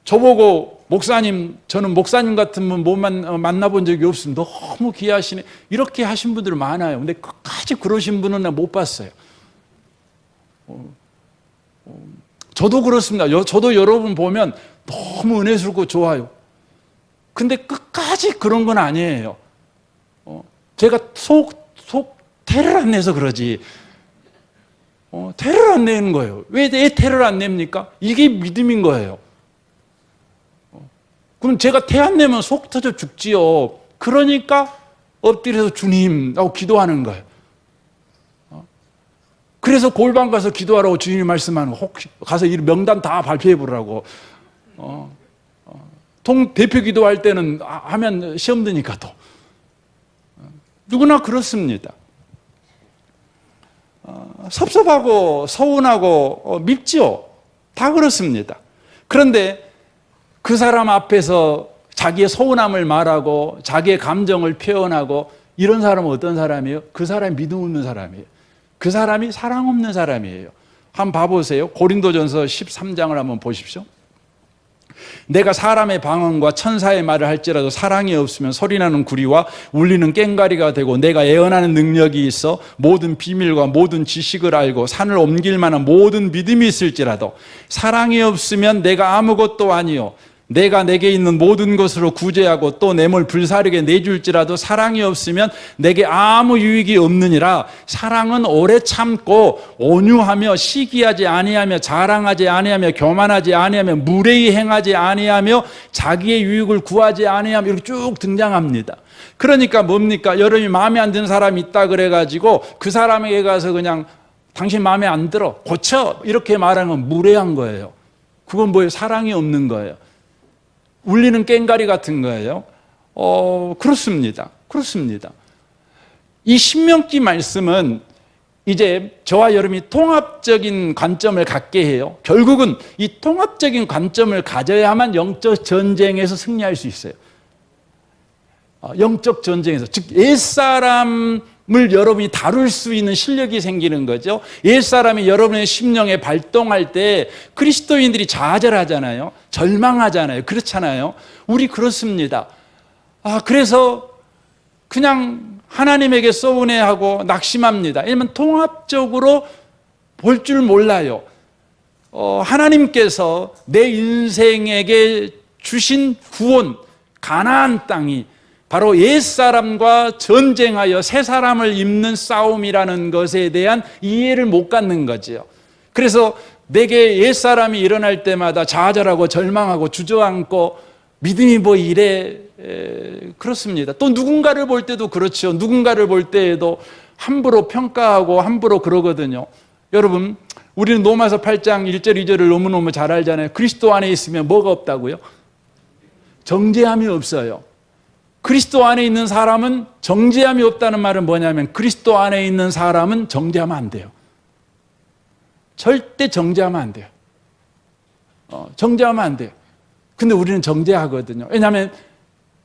저보고 목사님, 저는 목사님 같은 분 못 만나본 적이 없습니다. 너무 귀하시네. 이렇게 하신 분들 많아요. 근데 끝까지 그러신 분은 나 못 봤어요. 저도 그렇습니다. 저도 여러분 보면 너무 은혜스럽고 좋아요. 근데 끝까지 그런 건 아니에요. 제가 속 태를 안 내서 그러지. 태를 안 내는 거예요. 왜 태를 안 냅니까? 이게 믿음인 거예요. 그럼 제가 태 안 내면 속 터져 죽지요. 그러니까 엎드려서 주님 하고 기도하는 거예요. 그래서 골방 가서 기도하라고 주님이 말씀하는 거. 혹시 가서 이 명단 다 발표해 보라고. 대표 기도할 때는 하면 시험 드니까 또. 누구나 그렇습니다. 섭섭하고 서운하고 밉지요. 다 그렇습니다. 그런데 그 사람 앞에서 자기의 서운함을 말하고 자기의 감정을 표현하고 이런 사람은 어떤 사람이에요? 그 사람이 믿음 없는 사람이에요. 그 사람이 사랑 없는 사람이에요. 한번 봐보세요. 고린도전서 13장을 한번 보십시오. 내가 사람의 방언과 천사의 말을 할지라도 사랑이 없으면 소리나는 구리와 울리는 꽹과리가 되고 내가 예언하는 능력이 있어 모든 비밀과 모든 지식을 알고 산을 옮길 만한 모든 믿음이 있을지라도 사랑이 없으면 내가 아무것도 아니요 내가 내게 있는 모든 것으로 구제하고 또 내 몸을 불사르게 내줄지라도 사랑이 없으면 내게 아무 유익이 없느니라. 사랑은 오래 참고 온유하며 시기하지 아니하며 자랑하지 아니하며 교만하지 아니하며 무례히 행하지 아니하며 자기의 유익을 구하지 아니하며 이렇게 쭉 등장합니다. 그러니까 뭡니까? 여러분이 마음에 안 드는 사람이 있다 그래가지고 그 사람에게 가서 그냥 당신 마음에 안 들어 고쳐 이렇게 말하는 건 무례한 거예요. 그건 뭐예요? 사랑이 없는 거예요. 울리는 꽹과리 같은 거예요. 그렇습니다. 그렇습니다. 이 신명기 말씀은 이제 저와 여러분이 통합적인 관점을 갖게 해요. 결국은 이 통합적인 관점을 가져야만 영적 전쟁에서 승리할 수 있어요. 영적 전쟁에서, 즉 옛사람을 여러분이 다룰 수 있는 실력이 생기는 거죠. 옛사람이 여러분의 심령에 발동할 때 그리스도인들이 좌절하잖아요. 절망하잖아요. 그렇잖아요. 우리 그렇습니다. 그래서 그냥 하나님에게 서운해하고 낙심합니다. 왜냐하면 통합적으로 볼 줄 몰라요. 하나님께서 내 인생에게 주신 구원, 가나안 땅이 바로 옛사람과 전쟁하여 새사람을 입는 싸움이라는 것에 대한 이해를 못 갖는 거죠. 그래서 내게 옛사람이 일어날 때마다 좌절하고 절망하고 주저앉고 믿음이 뭐 이래 그렇습니다. 또 누군가를 볼 때도 그렇죠. 누군가를 볼 때에도 함부로 평가하고 함부로 그러거든요. 여러분, 우리는 로마서 8장 1절 2절을 너무너무 잘 알잖아요. 그리스도 안에 있으면 뭐가 없다고요? 정죄함이 없어요. 그리스도 안에 있는 사람은 정죄함이 없다는 말은 뭐냐면 그리스도 안에 있는 사람은 정죄하면 안 돼요. 절대 정죄하면 안 돼요. 정죄하면 안 돼요. 근데 우리는 정죄하거든요. 왜냐하면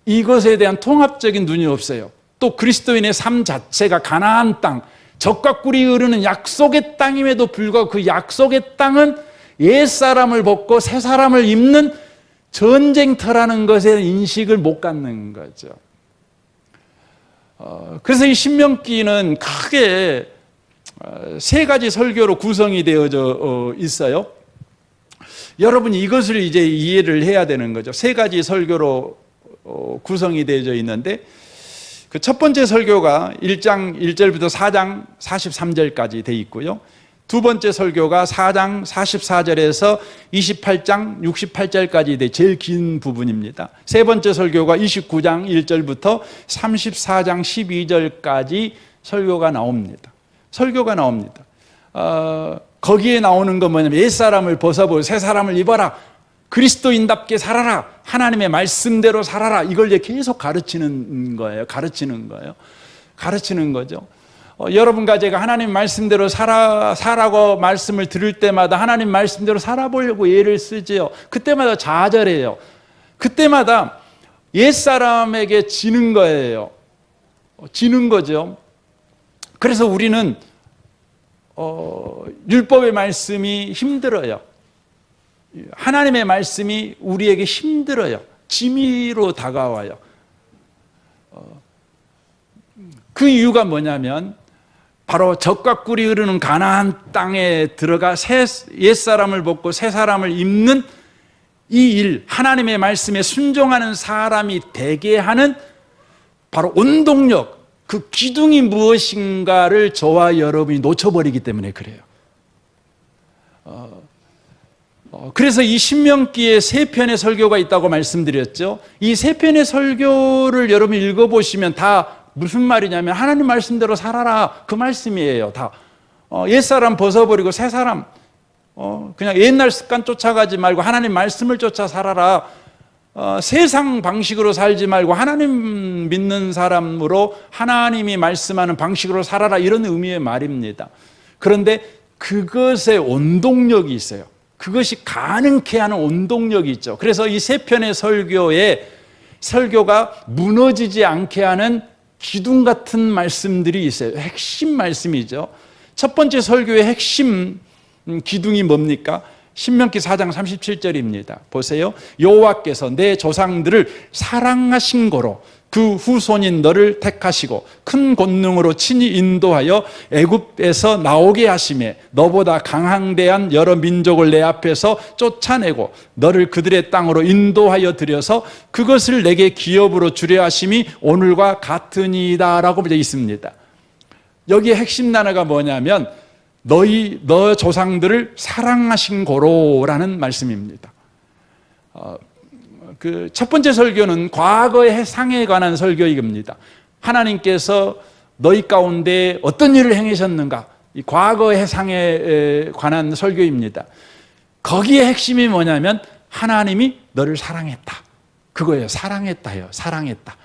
이것에 대한 통합적인 눈이 없어요. 또 그리스도인의 삶 자체가 가나안 땅, 젖과 꿀이 흐르는 약속의 땅임에도 불구하고 그 약속의 땅은 옛사람을 벗고 새사람을 입는 전쟁터라는 것에 인식을 못 갖는 거죠. 그래서 이 신명기는 크게 세 가지 설교로 구성이 되어져 있어요. 여러분이 이것을 이제 이해를 해야 되는 거죠. 세 가지 설교로 구성이 되어져 있는데 그 첫 번째 설교가 1장 1절부터 4장 43절까지 돼 있고요. 두 번째 설교가 4장 44절에서 28장 68절까지 돼 제일 긴 부분입니다. 세 번째 설교가 29장 1절부터 34장 12절까지 설교가 나옵니다. 거기에 나오는 건 뭐냐면 옛사람을 벗어버리고 새사람을 입어라. 그리스도인답게 살아라. 하나님의 말씀대로 살아라. 이걸 이제 계속 가르치는 거예요. 가르치는 거죠. 여러분과 제가 하나님 말씀대로 살라고 말씀을 들을 때마다 하나님 말씀대로 살아보려고 예를 쓰지요. 그때마다 좌절해요. 그때마다 옛사람에게 지는 거예요. 지는 거죠. 그래서 우리는 율법의 말씀이 힘들어요. 하나님의 말씀이 우리에게 힘들어요. 짐이로 다가와요. 그 이유가 뭐냐면 바로 젖과 꿀이 흐르는 가나안 땅에 들어가 옛사람을 벗고 새 사람을 입는 이 일, 하나님의 말씀에 순종하는 사람이 되게 하는 바로 원동력, 그 기둥이 무엇인가를 저와 여러분이 놓쳐버리기 때문에 그래요. 그래서 이 신명기에 세 편의 설교가 있다고 말씀드렸죠. 이 세 편의 설교를 여러분 읽어보시면 다 무슨 말이냐면 하나님 말씀대로 살아라, 그 말씀이에요. 다 옛사람 벗어버리고 새 사람, 그냥 옛날 습관 쫓아가지 말고 하나님 말씀을 쫓아 살아라. 세상 방식으로 살지 말고 하나님 믿는 사람으로 하나님이 말씀하는 방식으로 살아라, 이런 의미의 말입니다. 그런데 그것에 원동력이 있어요. 그것이 가능케 하는 원동력이 있죠. 그래서 이 세 편의 설교가 무너지지 않게 하는 기둥 같은 말씀들이 있어요. 핵심 말씀이죠. 첫 번째 설교의 핵심 기둥이 뭡니까? 신명기 4장 37절입니다. 보세요. 여호와께서 내 조상들을 사랑하신 고로 그 후손인 너를 택하시고 큰 권능으로 친히 인도하여 애굽에서 나오게 하시매 너보다 강함대한 여러 민족을 내 앞에서 쫓아내고 너를 그들의 땅으로 인도하여 들여서 그것을 내게 기업으로 주려 하심이 오늘과 같으니이다 라고 되어 있습니다. 여기에 핵심 단어가 뭐냐면 너 조상들을 사랑하신 고로라는 말씀입니다. 그 첫 번째 설교는 과거의 해상에 관한 설교입니다. 하나님께서 너희 가운데 어떤 일을 행하셨는가, 이 과거의 해상에 관한 설교입니다. 거기에 핵심이 뭐냐면 하나님이 너를 사랑했다, 그거예요. 사랑했다요. 사랑했다.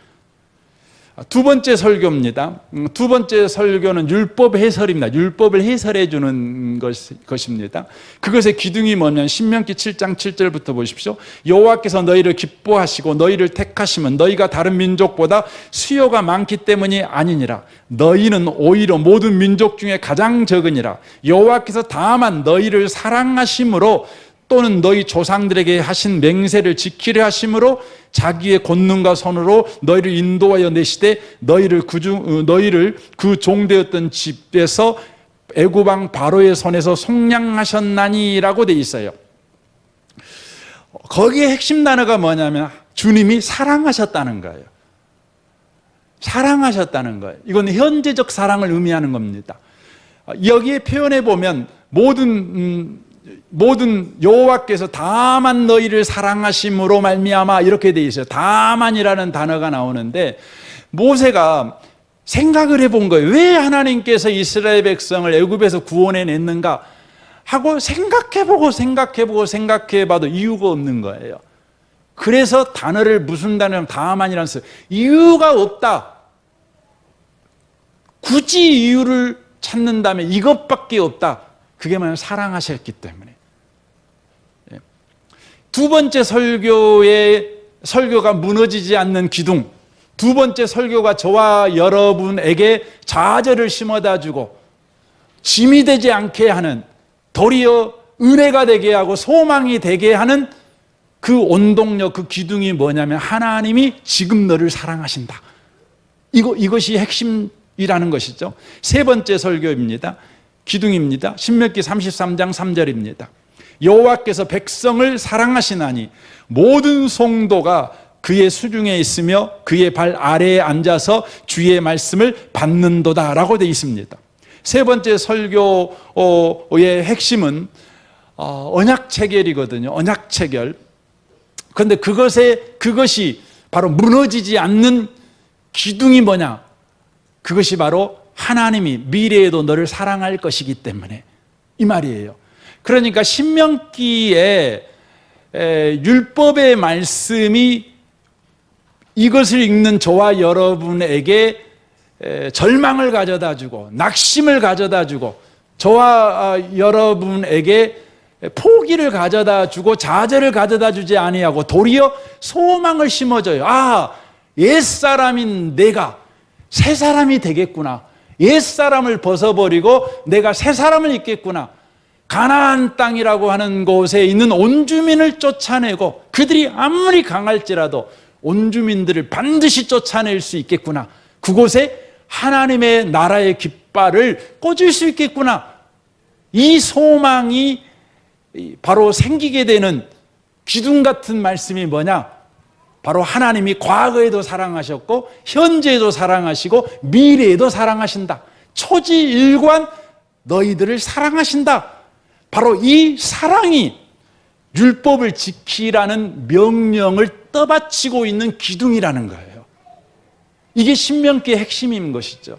두 번째 설교입니다. 두 번째 설교는 율법 해설입니다. 율법을 해설해 주는 것입니다. 그것의 기둥이 뭐냐면 신명기 7장 7절부터 보십시오. 여호와께서 너희를 기뻐하시고 너희를 택하시면 너희가 다른 민족보다 수요가 많기 때문이 아니니라. 너희는 오히려 모든 민족 중에 가장 적으니라. 여호와께서 다만 너희를 사랑하심으로 또는 너희 조상들에게 하신 맹세를 지키려 하심으로 자기의 권능과 손으로 너희를 인도하여 내시되 너희를 그 종되었던 집에서 애굽 왕 바로의 손에서 속량하셨나니라고 돼 있어요. 거기에 핵심 단어가 뭐냐면 주님이 사랑하셨다는 거예요. 사랑하셨다는 거예요. 이건 현재적 사랑을 의미하는 겁니다. 여기에 표현해 보면 모든 여호와께서 다만 너희를 사랑하심으로 말미암아 이렇게 돼 있어요. 다만이라는 단어가 나오는데 모세가 생각을 해본 거예요. 왜 하나님께서 이스라엘 백성을 애굽에서 구원해 냈는가 하고 생각해봐도 이유가 없는 거예요. 그래서 단어를 무슨 단어냐면 다만이라는 써. 이유가 없다. 굳이 이유를 찾는다면 이것밖에 없다. 그게 뭐냐면 사랑하셨기 때문에. 두 번째 설교가 무너지지 않는 기둥, 두 번째 설교가 저와 여러분에게 좌절을 심어다 주고 짐이 되지 않게 하는, 도리어 은혜가 되게 하고 소망이 되게 하는 그 원동력, 그 기둥이 뭐냐면 하나님이 지금 너를 사랑하신다. 이것이 핵심이라는 것이죠. 세 번째 설교입니다. 기둥입니다. 신명기 33장 3절입니다. 여호와께서 백성을 사랑하시나니 모든 성도가 그의 수중에 있으며 그의 발 아래에 앉아서 주의 말씀을 받는도다 라고 되어 있습니다. 세 번째 설교의 핵심은 언약 체결이거든요. 언약 체결. 그런데 그것이 바로 무너지지 않는 기둥이 뭐냐? 그것이 바로 하나님이 미래에도 너를 사랑할 것이기 때문에 이 말이에요. 그러니까 신명기에 율법의 말씀이 이것을 읽는 저와 여러분에게 절망을 가져다 주고 낙심을 가져다 주고 저와 여러분에게 포기를 가져다 주고 좌절을 가져다 주지 아니하고 도리어 소망을 심어줘요. 아, 옛사람인 내가 새 사람이 되겠구나. 옛사람을 벗어버리고 내가 새 사람을 입겠구나. 가나안 땅이라고 하는 곳에 있는 온주민을 쫓아내고 그들이 아무리 강할지라도 온주민들을 반드시 쫓아낼 수 있겠구나. 그곳에 하나님의 나라의 깃발을 꽂을 수 있겠구나. 이 소망이 바로 생기게 되는 기둥 같은 말씀이 뭐냐? 바로 하나님이 과거에도 사랑하셨고 현재에도 사랑하시고 미래에도 사랑하신다. 초지일관 너희들을 사랑하신다. 바로 이 사랑이 율법을 지키라는 명령을 떠받치고 있는 기둥이라는 거예요. 이게 신명기의 핵심인 것이죠.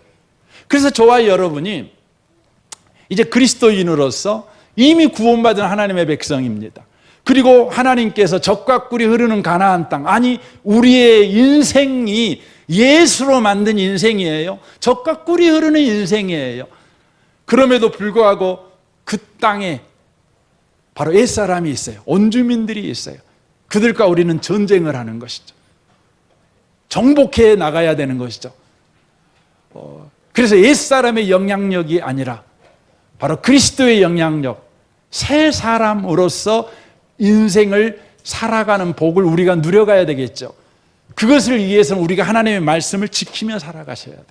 그래서 저와 여러분이 이제 그리스도인으로서 이미 구원받은 하나님의 백성입니다. 그리고 하나님께서 젖과 꿀이 흐르는 가나안 땅, 아니 우리의 인생이 예수로 만든 인생이에요. 젖과 꿀이 흐르는 인생이에요. 그럼에도 불구하고 그 땅에 바로 옛사람이 있어요. 온주민들이 있어요. 그들과 우리는 전쟁을 하는 것이죠. 정복해 나가야 되는 것이죠. 그래서 옛사람의 영향력이 아니라 바로 그리스도의 영향력, 새 사람으로서 인생을 살아가는 복을 우리가 누려가야 되겠죠. 그것을 위해서는 우리가 하나님의 말씀을 지키며 살아가셔야 돼요.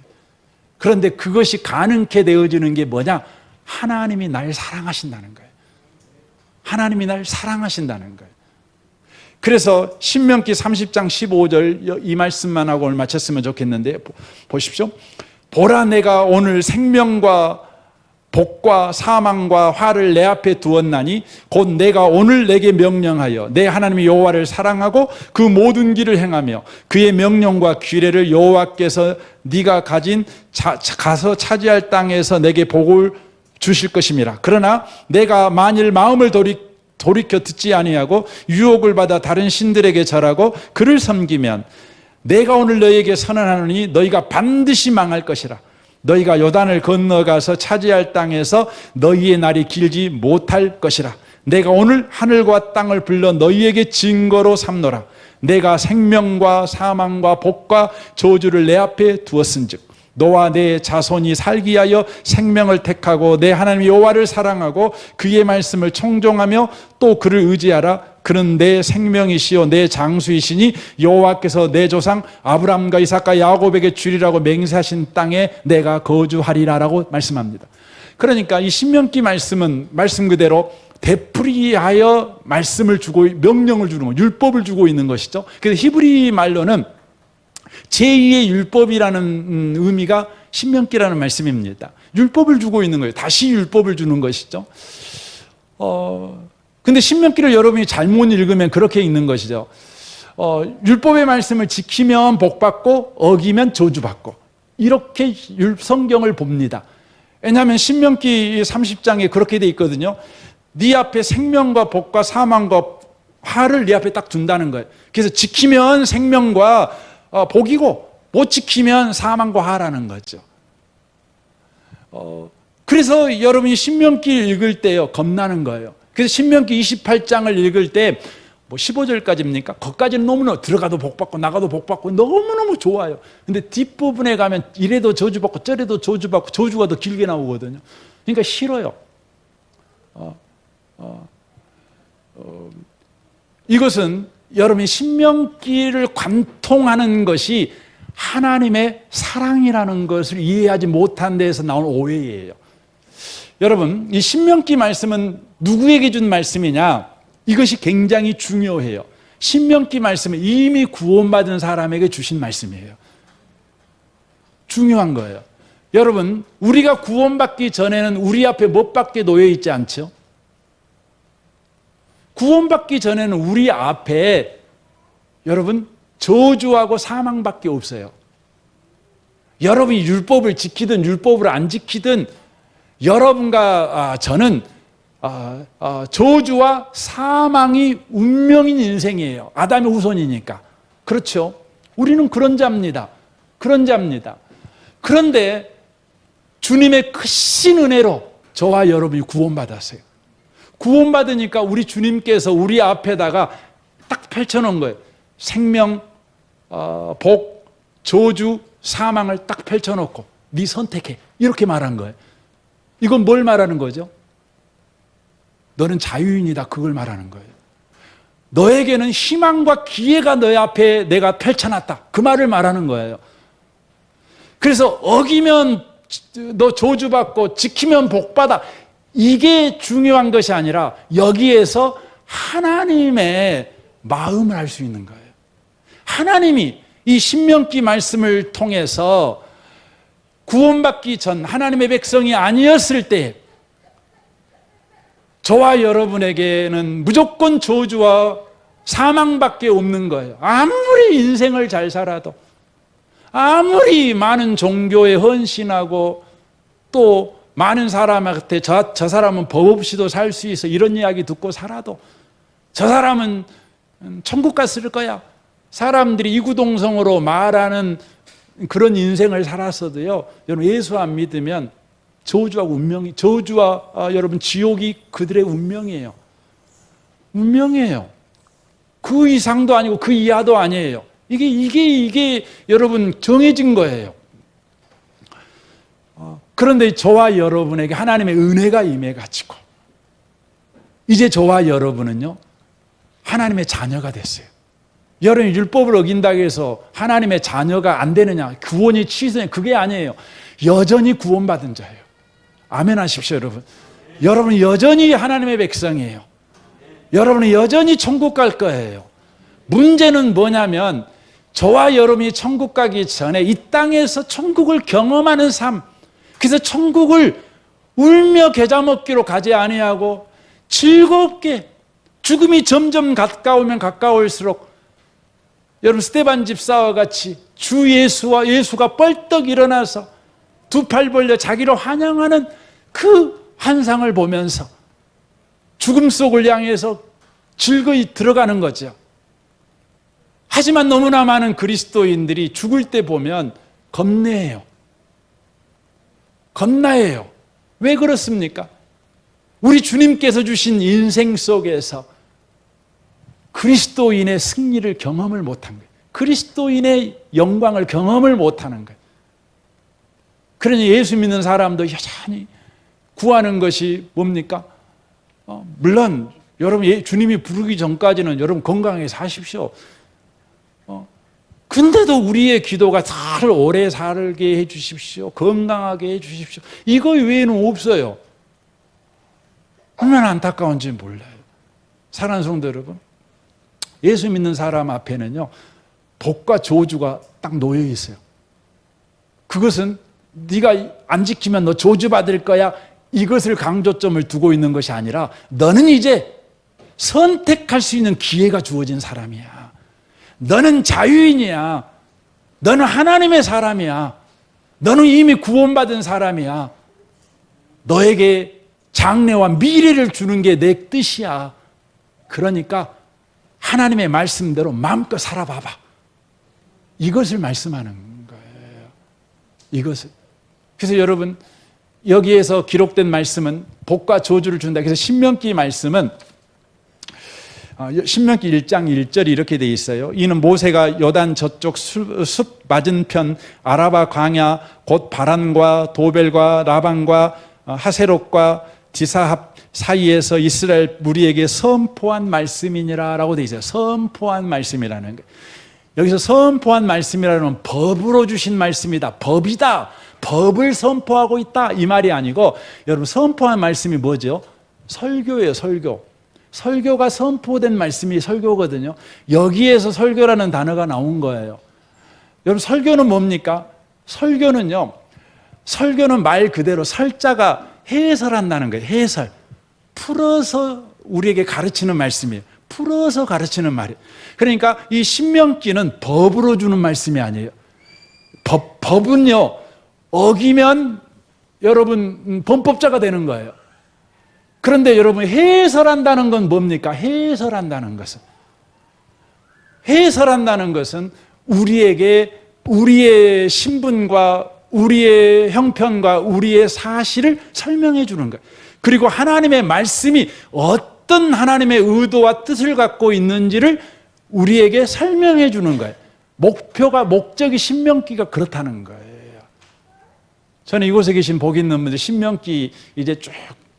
그런데 그것이 가능케 되어지는 게 뭐냐? 하나님이 날 사랑하신다는 거예요. 하나님이 날 사랑하신다는 거예요. 그래서 신명기 30장 15절 이 말씀만 하고 오늘 마쳤으면 좋겠는데 보십시오. 보라, 내가 오늘 생명과 복과 사망과 화를 내 앞에 두었나니 곧 내가 오늘 내게 명령하여 내 하나님 여호와를 사랑하고 그 모든 길을 행하며 그의 명령과 규례를 여호와께서 네가 가서 차지할 땅에서 내게 복을 주실 것임이라. 그러나 내가 만일 마음을 돌이켜 듣지 아니하고 유혹을 받아 다른 신들에게 절하고 그를 섬기면 내가 오늘 너희에게 선언하노니 너희가 반드시 망할 것이라. 너희가 요단을 건너가서 차지할 땅에서 너희의 날이 길지 못할 것이라. 내가 오늘 하늘과 땅을 불러 너희에게 증거로 삼노라. 내가 생명과 사망과 복과 저주를 내 앞에 두었은즉 너와 내 자손이 살기 위하여 생명을 택하고 내 하나님 여호와를 사랑하고 그의 말씀을 청종하며 또 그를 의지하라. 그는 내 생명이시요 내 장수이시니 여호와께서 내 조상 아브라함과 이삭과 야곱에게 주리라고 맹세하신 땅에 내가 거주하리라라고 말씀합니다. 그러니까 이 신명기 말씀은 말씀 그대로 되풀이하여 말씀을 주고 명령을 주는 거, 율법을 주고 있는 것이죠. 그래서 히브리 말로는 제2의 율법이라는 의미가 신명기라는 말씀입니다. 율법을 주고 있는 거예요. 다시 율법을 주는 것이죠. 근데 신명기를 여러분이 잘못 읽으면 그렇게 읽는 것이죠. 율법의 말씀을 지키면 복받고 어기면 저주받고 이렇게 성경을 봅니다. 왜냐하면 신명기 30장에 그렇게 돼 있거든요. 네 앞에 생명과 복과 사망과 화를 네 앞에 딱 둔다는 거예요. 그래서 지키면 생명과 복이고 못 지키면 사망과 화라는 거죠. 그래서 여러분이 신명기 읽을 때요 겁나는 거예요. 그래서 신명기 28장을 읽을 때 뭐 15절까지입니까? 거기까지는 너무너무 들어가도 복받고 나가도 복받고 너무너무 좋아요. 근데 뒷부분에 가면 이래도 저주받고 저래도 저주받고 저주가 더 길게 나오거든요. 그러니까 싫어요. 이것은 여러분이 신명기를 관통하는 것이 하나님의 사랑이라는 것을 이해하지 못한 데에서 나온 오해예요. 여러분, 이 신명기 말씀은 누구에게 준 말씀이냐? 이것이 굉장히 중요해요. 신명기 말씀은 이미 구원받은 사람에게 주신 말씀이에요. 중요한 거예요. 여러분, 우리가 구원받기 전에는 우리 앞에 뭣밖에 놓여 있지 않죠? 구원받기 전에는 우리 앞에 여러분 저주하고 사망밖에 없어요. 여러분이 율법을 지키든 율법을 안 지키든 여러분과 저는 저주와 사망이 운명인 인생이에요. 아담의 후손이니까. 그렇죠? 우리는 그런 자입니다. 그런 자입니다. 그런데 주님의 크신 은혜로 저와 여러분이 구원받았어요. 구원받으니까 우리 주님께서 우리 앞에다가 딱 펼쳐놓은 거예요. 생명, 복, 저주, 사망을 딱 펼쳐놓고 네 선택해. 이렇게 말한 거예요. 이건 뭘 말하는 거죠? 너는 자유인이다. 그걸 말하는 거예요. 너에게는 희망과 기회가 너의 앞에 내가 펼쳐놨다. 그 말을 말하는 거예요. 그래서 어기면 너 저주받고 지키면 복받아. 이게 중요한 것이 아니라 여기에서 하나님의 마음을 알 수 있는 거예요. 하나님이 이 신명기 말씀을 통해서 구원받기 전 하나님의 백성이 아니었을 때 저와 여러분에게는 무조건 저주와 사망밖에 없는 거예요. 아무리 인생을 잘 살아도, 아무리 많은 종교에 헌신하고 또 많은 사람한테 저 사람은 법 없이도 살 수 있어 이런 이야기 듣고 살아도 저 사람은 천국 갔을 거야. 사람들이 이구동성으로 말하는 그런 인생을 살았어도요, 여러분 예수 안 믿으면 저주와 여러분 지옥이 그들의 운명이에요. 운명이에요. 그 이상도 아니고 그 이하도 아니에요. 이게 여러분 정해진 거예요. 그런데 저와 여러분에게 하나님의 은혜가 임해가지고 이제 저와 여러분은요 하나님의 자녀가 됐어요. 여러분이 율법을 어긴다고 해서 하나님의 자녀가 안 되느냐, 구원이 취소냐, 그게 아니에요. 여전히 구원받은 자예요. 아멘 하십시오. 여러분, 여러분은 여전히 하나님의 백성이에요. 여러분은 여전히 천국 갈 거예요. 문제는 뭐냐면 저와 여러분이 천국 가기 전에 이 땅에서 천국을 경험하는 삶, 그래서 천국을 울며 겨자 먹기로 가지 아니하고 즐겁게, 죽음이 점점 가까우면 가까울수록 여러분 스데반 집사와 같이 주 예수가 뻘떡 일어나서 두 팔 벌려 자기를 환영하는 그 환상을 보면서 죽음 속을 향해서 즐거이 들어가는 거죠. 하지만 너무나 많은 그리스도인들이 죽을 때 보면 겁내요. 겁나요. 왜 그렇습니까? 우리 주님께서 주신 인생 속에서 그리스도인의 승리를 경험을 못한 거예요. 그리스도인의 영광을 경험을 못하는 거예요. 그러니 예수 믿는 사람도 여전히 구하는 것이 뭡니까? 물론 여러분 주님이 부르기 전까지는 여러분 건강하게 사십시오. 근데도 우리의 기도가 잘 오래 살게 해 주십시오. 건강하게 해 주십시오. 이거 외에는 없어요. 얼마나 안타까운지 몰라요. 사랑하는 성도 여러분, 예수 믿는 사람 앞에는요 복과 저주가 딱 놓여 있어요. 그것은 네가 안 지키면 너 저주받을 거야, 이것을 강조점을 두고 있는 것이 아니라 너는 이제 선택할 수 있는 기회가 주어진 사람이야. 너는 자유인이야. 너는 하나님의 사람이야. 너는 이미 구원받은 사람이야. 너에게 장래와 미래를 주는 게 내 뜻이야. 그러니까 하나님의 말씀대로 마음껏 살아봐봐. 이것을 말씀하는 거예요. 이것을. 그래서 여러분 여기에서 기록된 말씀은 복과 저주를 준다. 그래서 신명기 말씀은 신명기 1장 1절이 이렇게 돼 있어요. 이는 모세가 요단 저쪽 숲 맞은편 아라바 광야 곧 바란과 도벨과 라반과 하세롯과 디사합 사이에서 이스라엘 무리에게 선포한 말씀이니라 라고 돼 있어요. 선포한 말씀이라는 거예요. 여기서 선포한 말씀이라는 법으로 주신 말씀이다. 법이다. 법을 선포하고 있다. 이 말이 아니고 여러분 선포한 말씀이 뭐죠? 설교예요. 설교. 설교가 선포된 말씀이 설교거든요. 여기에서 설교라는 단어가 나온 거예요. 여러분 설교는 뭡니까? 설교는요, 설교는 말 그대로 설자가 해설한다는 거예요. 해설. 풀어서 우리에게 가르치는 말씀이에요. 풀어서 가르치는 말이에요. 그러니까 이 신명기는 법으로 주는 말씀이 아니에요. 법은요 어기면 여러분 범법자가 되는 거예요. 그런데 여러분 해설한다는 건 뭡니까? 해설한다는 것은 우리에게 우리의 신분과 우리의 형편과 우리의 사실을 설명해 주는 거예요. 그리고 하나님의 말씀이 어떤 하나님의 의도와 뜻을 갖고 있는지를 우리에게 설명해 주는 거예요. 목적이 신명기가 그렇다는 거예요. 저는 이곳에 계신 복 있는 분들 신명기 이제 쭉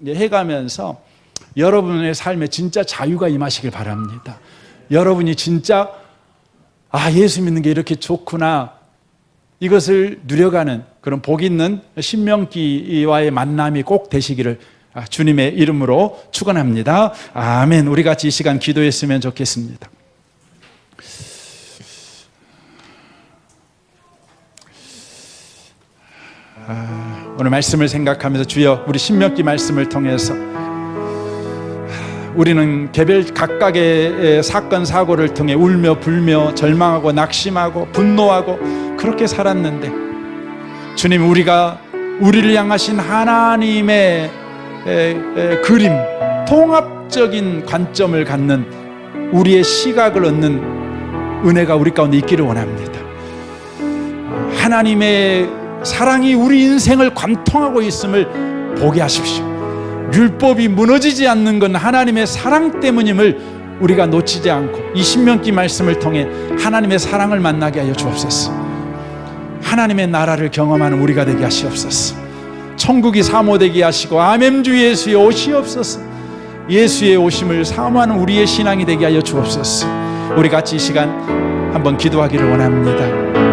해가면서 여러분의 삶에 진짜 자유가 임하시길 바랍니다. 여러분이 진짜 예수 믿는 게 이렇게 좋구나, 이것을 누려가는 그런 복 있는 신명기와의 만남이 꼭 되시기를 주님의 이름으로 축원합니다. 아멘. 우리 같이 이 시간 기도했으면 좋겠습니다. 오늘 말씀을 생각하면서 주여, 우리 신명기 말씀을 통해서 우리는 개별 각각의 사건 사고를 통해 울며 불며 절망하고 낙심하고 분노하고 그렇게 살았는데, 주님, 우리가 우리를 향하신 하나님의 그림, 통합적인 관점을 갖는 우리의 시각을 얻는 은혜가 우리 가운데 있기를 원합니다. 하나님의 사랑이 우리 인생을 관통하고 있음을 보게 하십시오. 율법이 무너지지 않는 건 하나님의 사랑 때문임을 우리가 놓치지 않고 이 신명기 말씀을 통해 하나님의 사랑을 만나게 하여 주옵소서. 하나님의 나라를 경험하는 우리가 되게 하시옵소서. 천국이 사모되게 하시고 아멘 주 예수의 오시옵소서. 예수의 오심을 사모하는 우리의 신앙이 되게 하여 주옵소서. 우리 같이 이 시간 한번 기도하기를 원합니다.